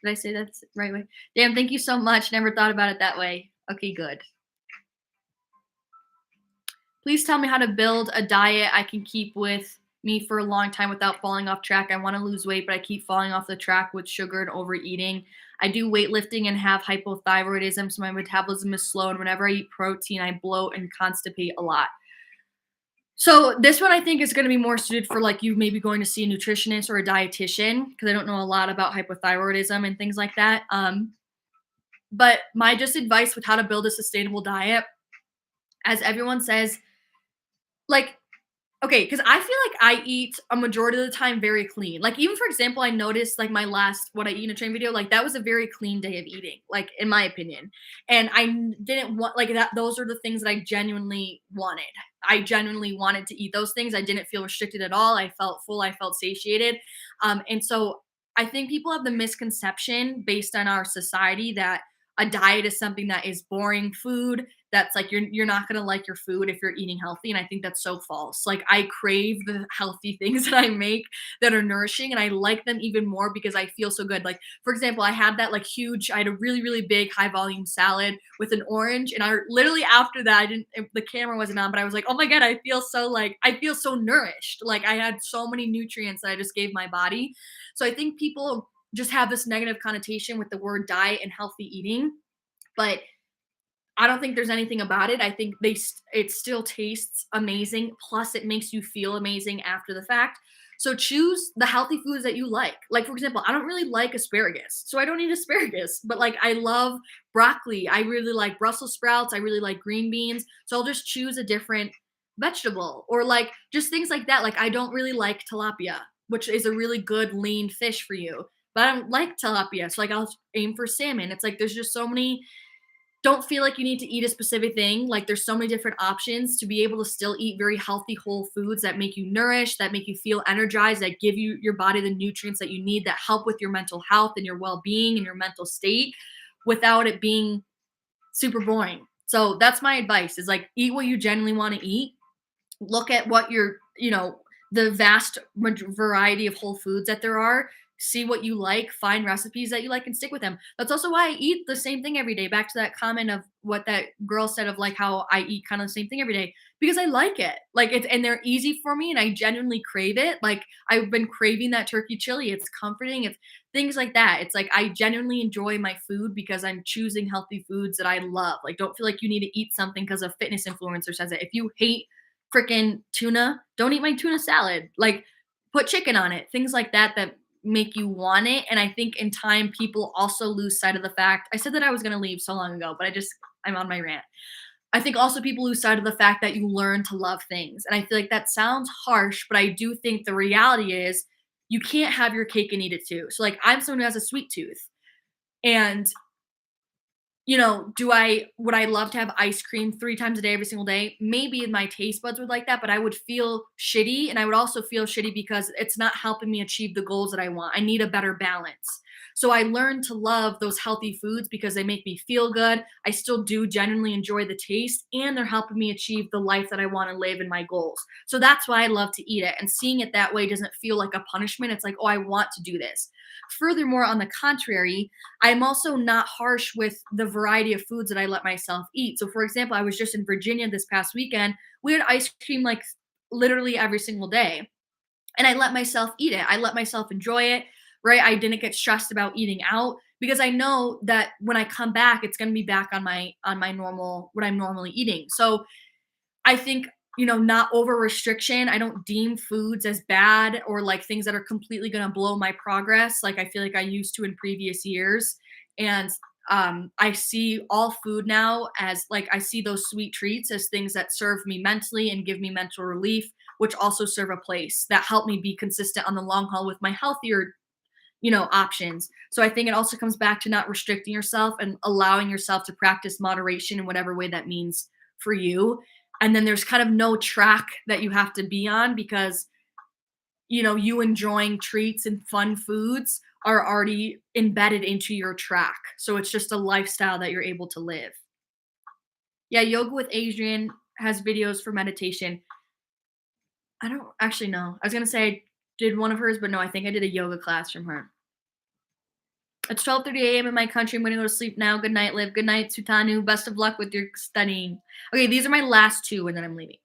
Did I say that the right way? Damn, thank you so much. Never thought about it that way. Okay, good. Please tell me how to build a diet I can keep with me for a long time without falling off track. I want to lose weight, but I keep falling off the track with sugar and overeating. I do weightlifting and have hypothyroidism, so my metabolism is slow, and whenever I eat protein, I bloat and constipate a lot. So this one I think is going to be more suited for you maybe going to see a nutritionist or a dietitian, because I don't know a lot about hypothyroidism and things like that. But my just advice with how to build a sustainable diet, as everyone says, okay, because I feel like I eat a majority of the time very clean. Even for example, I noticed my last what I eat in a train video, that was a very clean day of eating, in my opinion. And I didn't want that. Those are the things that I genuinely wanted. I genuinely wanted to eat those things. I didn't feel restricted at all. I felt full. I felt satiated. And so I think people have the misconception based on our society that a diet is something that is boring food, that's you're not going to like your food if you're eating healthy, and I think that's so false. I crave the healthy things that I make that are nourishing, and I like them even more because I feel so good. For example, I had that I had a really really big high volume salad with an orange, and I literally after that the camera wasn't on, but I was like, oh my god, I feel so nourished. I had so many nutrients that I just gave my body. So I think people just have this negative connotation with the word diet and healthy eating, but I don't think there's anything about it. I think it still tastes amazing. Plus, it makes you feel amazing after the fact. So choose the healthy foods that you like. For example, I don't really like asparagus, so I don't eat asparagus. But I love broccoli. I really like Brussels sprouts. I really like green beans. So I'll just choose a different vegetable, or just things like that. I don't really like tilapia, which is a really good lean fish for you. But I don't like tilapia, so I'll aim for salmon. It's there's just so many. Don't feel like you need to eat a specific thing. There's so many different options to be able to still eat very healthy whole foods that make you nourished, that make you feel energized, that give your body the nutrients that you need, that help with your mental health and your well-being and your mental state without it being super boring. So that's my advice is eat what you genuinely want to eat. Look at what the vast variety of whole foods that there are. See what you like, find recipes that you like, and stick with them. That's also why I eat the same thing every day. Back to that comment of what that girl said of how I eat kind of the same thing every day, because I like it. And they're easy for me, and I genuinely crave it. I've been craving that turkey chili. It's comforting. It's things like that. It's I genuinely enjoy my food because I'm choosing healthy foods that I love. Don't feel like you need to eat something because a fitness influencer says it. If you hate freaking tuna, don't eat my tuna salad. Put chicken on it. Things like that make you want it. And I think in time, people also lose sight of the fact. I said that I was going to leave so long ago, but I'm on my rant. I think also people lose sight of the fact that you learn to love things. And I feel like that sounds harsh, but I do think the reality is you can't have your cake and eat it too. So I'm someone who has a sweet tooth, and would I love to have ice cream 3 times a day, every single day? Maybe my taste buds would like that, but I would feel shitty. And I would also feel shitty because it's not helping me achieve the goals that I want. I need a better balance. So I learned to love those healthy foods because they make me feel good. I still do genuinely enjoy the taste, and they're helping me achieve the life that I want to live and my goals. So that's why I love to eat it. And seeing it that way doesn't feel like a punishment. It's like, oh, I want to do this. Furthermore, on the contrary, I'm also not harsh with the variety of foods that I let myself eat. So, for example, I was just in Virginia this past weekend. We had ice cream like literally every single day. And I let myself eat it. I let myself enjoy it, right? I didn't get stressed about eating out because I know that when I come back, it's going to be back on my normal what I'm normally eating. So I think, not over restriction. I don't deem foods as bad or like things that are completely going to blow my progress like I feel like I used to in previous years. And I see all food now as like I see those sweet treats as things that serve me mentally and give me mental relief, which also serve a place that help me be consistent on the long haul with my healthier options. So I think it also comes back to not restricting yourself and allowing yourself to practice moderation in whatever way that means for you. And then there's kind of no track that you have to be on because you enjoying treats and fun foods are already embedded into your track. So it's just a lifestyle that you're able to live. Yeah, Yoga with Adrian has videos for meditation. I don't actually know. I was gonna say I did one of hers, but no, I think I did a yoga class from her. It's 12:30 a.m. in my country. I'm gonna go to sleep now. Good night, Liv. Good night, Sutanu. Best of luck with your studying. Okay, these are my last two, and then I'm leaving.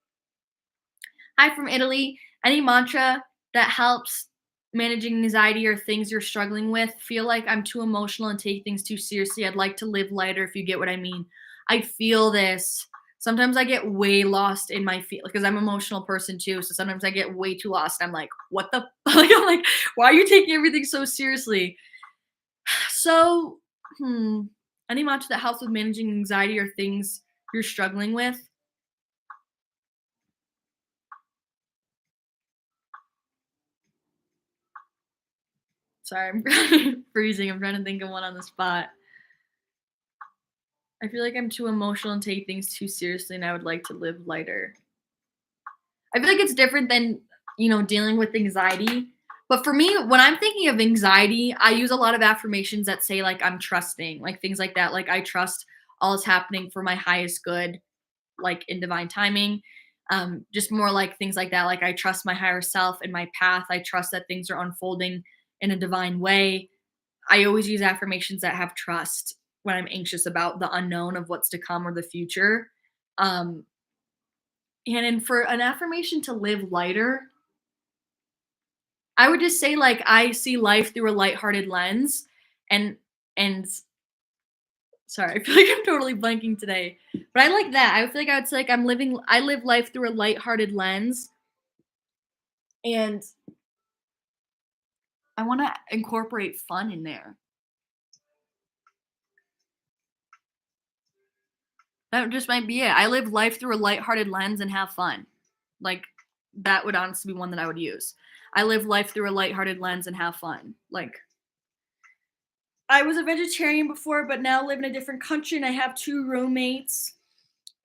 Hi from Italy. Any mantra that helps managing anxiety or things you're struggling with? Feel like I'm too emotional and take things too seriously. I'd like to live lighter, if you get what I mean. I feel this. Sometimes I get way lost in my feel because I'm an emotional person too. So sometimes I get way too lost. I'm like, what the like I'm like, why are you taking everything so seriously? So, any mantra that helps with managing anxiety or things you're struggling with? Sorry, I'm freezing. I'm trying to think of one on the spot. I feel like I'm too emotional and take things too seriously, and I would like to live lighter. I feel like it's different than, dealing with anxiety. But for me, when I'm thinking of anxiety, I use a lot of affirmations that say, like, I'm trusting, like things like that. Like, I trust all is happening for my highest good, like in divine timing. Just more like things like that. Like, I trust my higher self and my path. I trust that things are unfolding in a divine way. I always use affirmations that have trust when I'm anxious about the unknown of what's to come or the future. Um, and for an affirmation to live lighter, I would just say like I see life through a lighthearted lens and sorry, I feel like I'm totally blanking today. But I like that. I feel like I would say like I live life through a lighthearted lens and I want to incorporate fun in there. That just might be it. I live life through a lighthearted lens and have fun. Like, that would honestly be one that I would use. I live life through a lighthearted lens and have fun. Like, I was a vegetarian before, but now live in a different country and I have two roommates.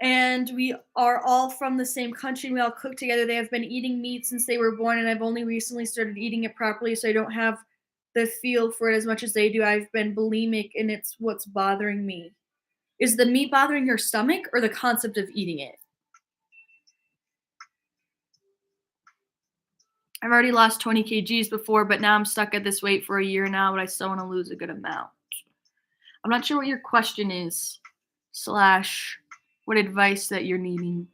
And we are all from the same country. We all cook together. They have been eating meat since they were born, and I've only recently started eating it properly, so I don't have the feel for it as much as they do. I've been bulimic, and it's what's bothering me. Is the meat bothering your stomach or the concept of eating it? I've already lost 20 kgs before, but now I'm stuck at this weight for a year now, but I still want to lose a good amount. I'm not sure what your question is, / what advice that you're needing.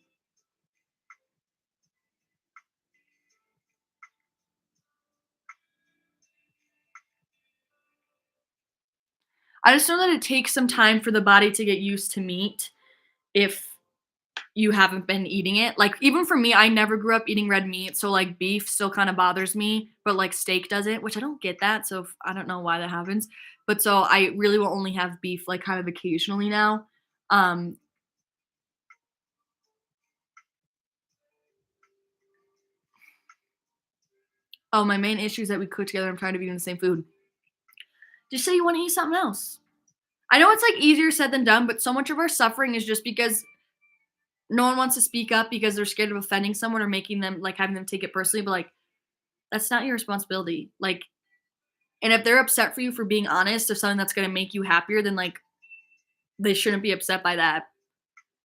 I just know that it takes some time for the body to get used to meat if you haven't been eating it. Like, even for me, I never grew up eating red meat, so, like, beef still kinda bothers me, but, like, steak doesn't, which I don't get that, so I don't know why that happens. But so I really will only have beef, like, kind of occasionally now. Um oh, my main issue is that we cook together, I'm tired of eating the same food. Just say you wanna eat something else. I know it's, like, easier said than done, but so much of our suffering is just because no one wants to speak up because they're scared of offending someone or making them like, having them take it personally, but, like, that's not your responsibility. Like, And if they're upset for you for being honest of something that's gonna make you happier, then like they shouldn't be upset by that.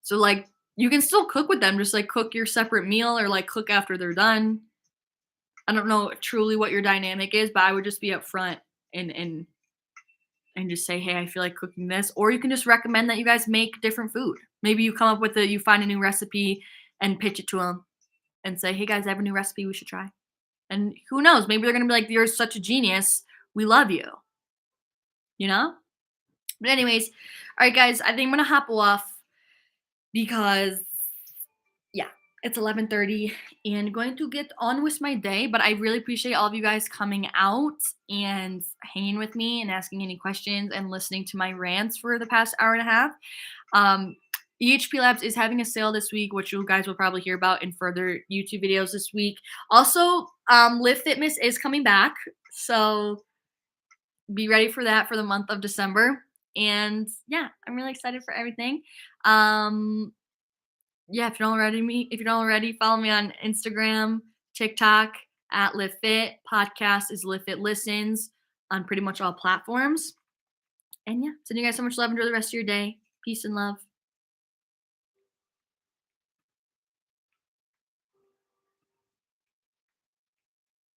So like you can still cook with them, just like cook your separate meal or like cook after they're done. I don't know truly what your dynamic is, but I would just be upfront and and just say, hey, I feel like cooking this. Or you can just recommend that you guys make different food. Maybe you come up with you find a new recipe and pitch it to them and say, hey guys, I have a new recipe we should try. And who knows? Maybe they're gonna be like, you're such a genius. We love you. You know? But anyways, all right, guys, I think I'm gonna hop off because yeah, it's 11:30 and going to get on with my day. But I really appreciate all of you guys coming out and hanging with me and asking any questions and listening to my rants for the past hour and a half. EHP Labs is having a sale this week, which you guys will probably hear about in further YouTube videos this week. Also, Live Fitness is coming back, so be ready for that for the month of December. And yeah, I'm really excited for everything. Yeah, if you don't already, follow me on Instagram, TikTok at LiveFit. Podcast is LiveFit Listens on pretty much all platforms. And yeah, sending you guys so much love. Enjoy the rest of your day. Peace and love.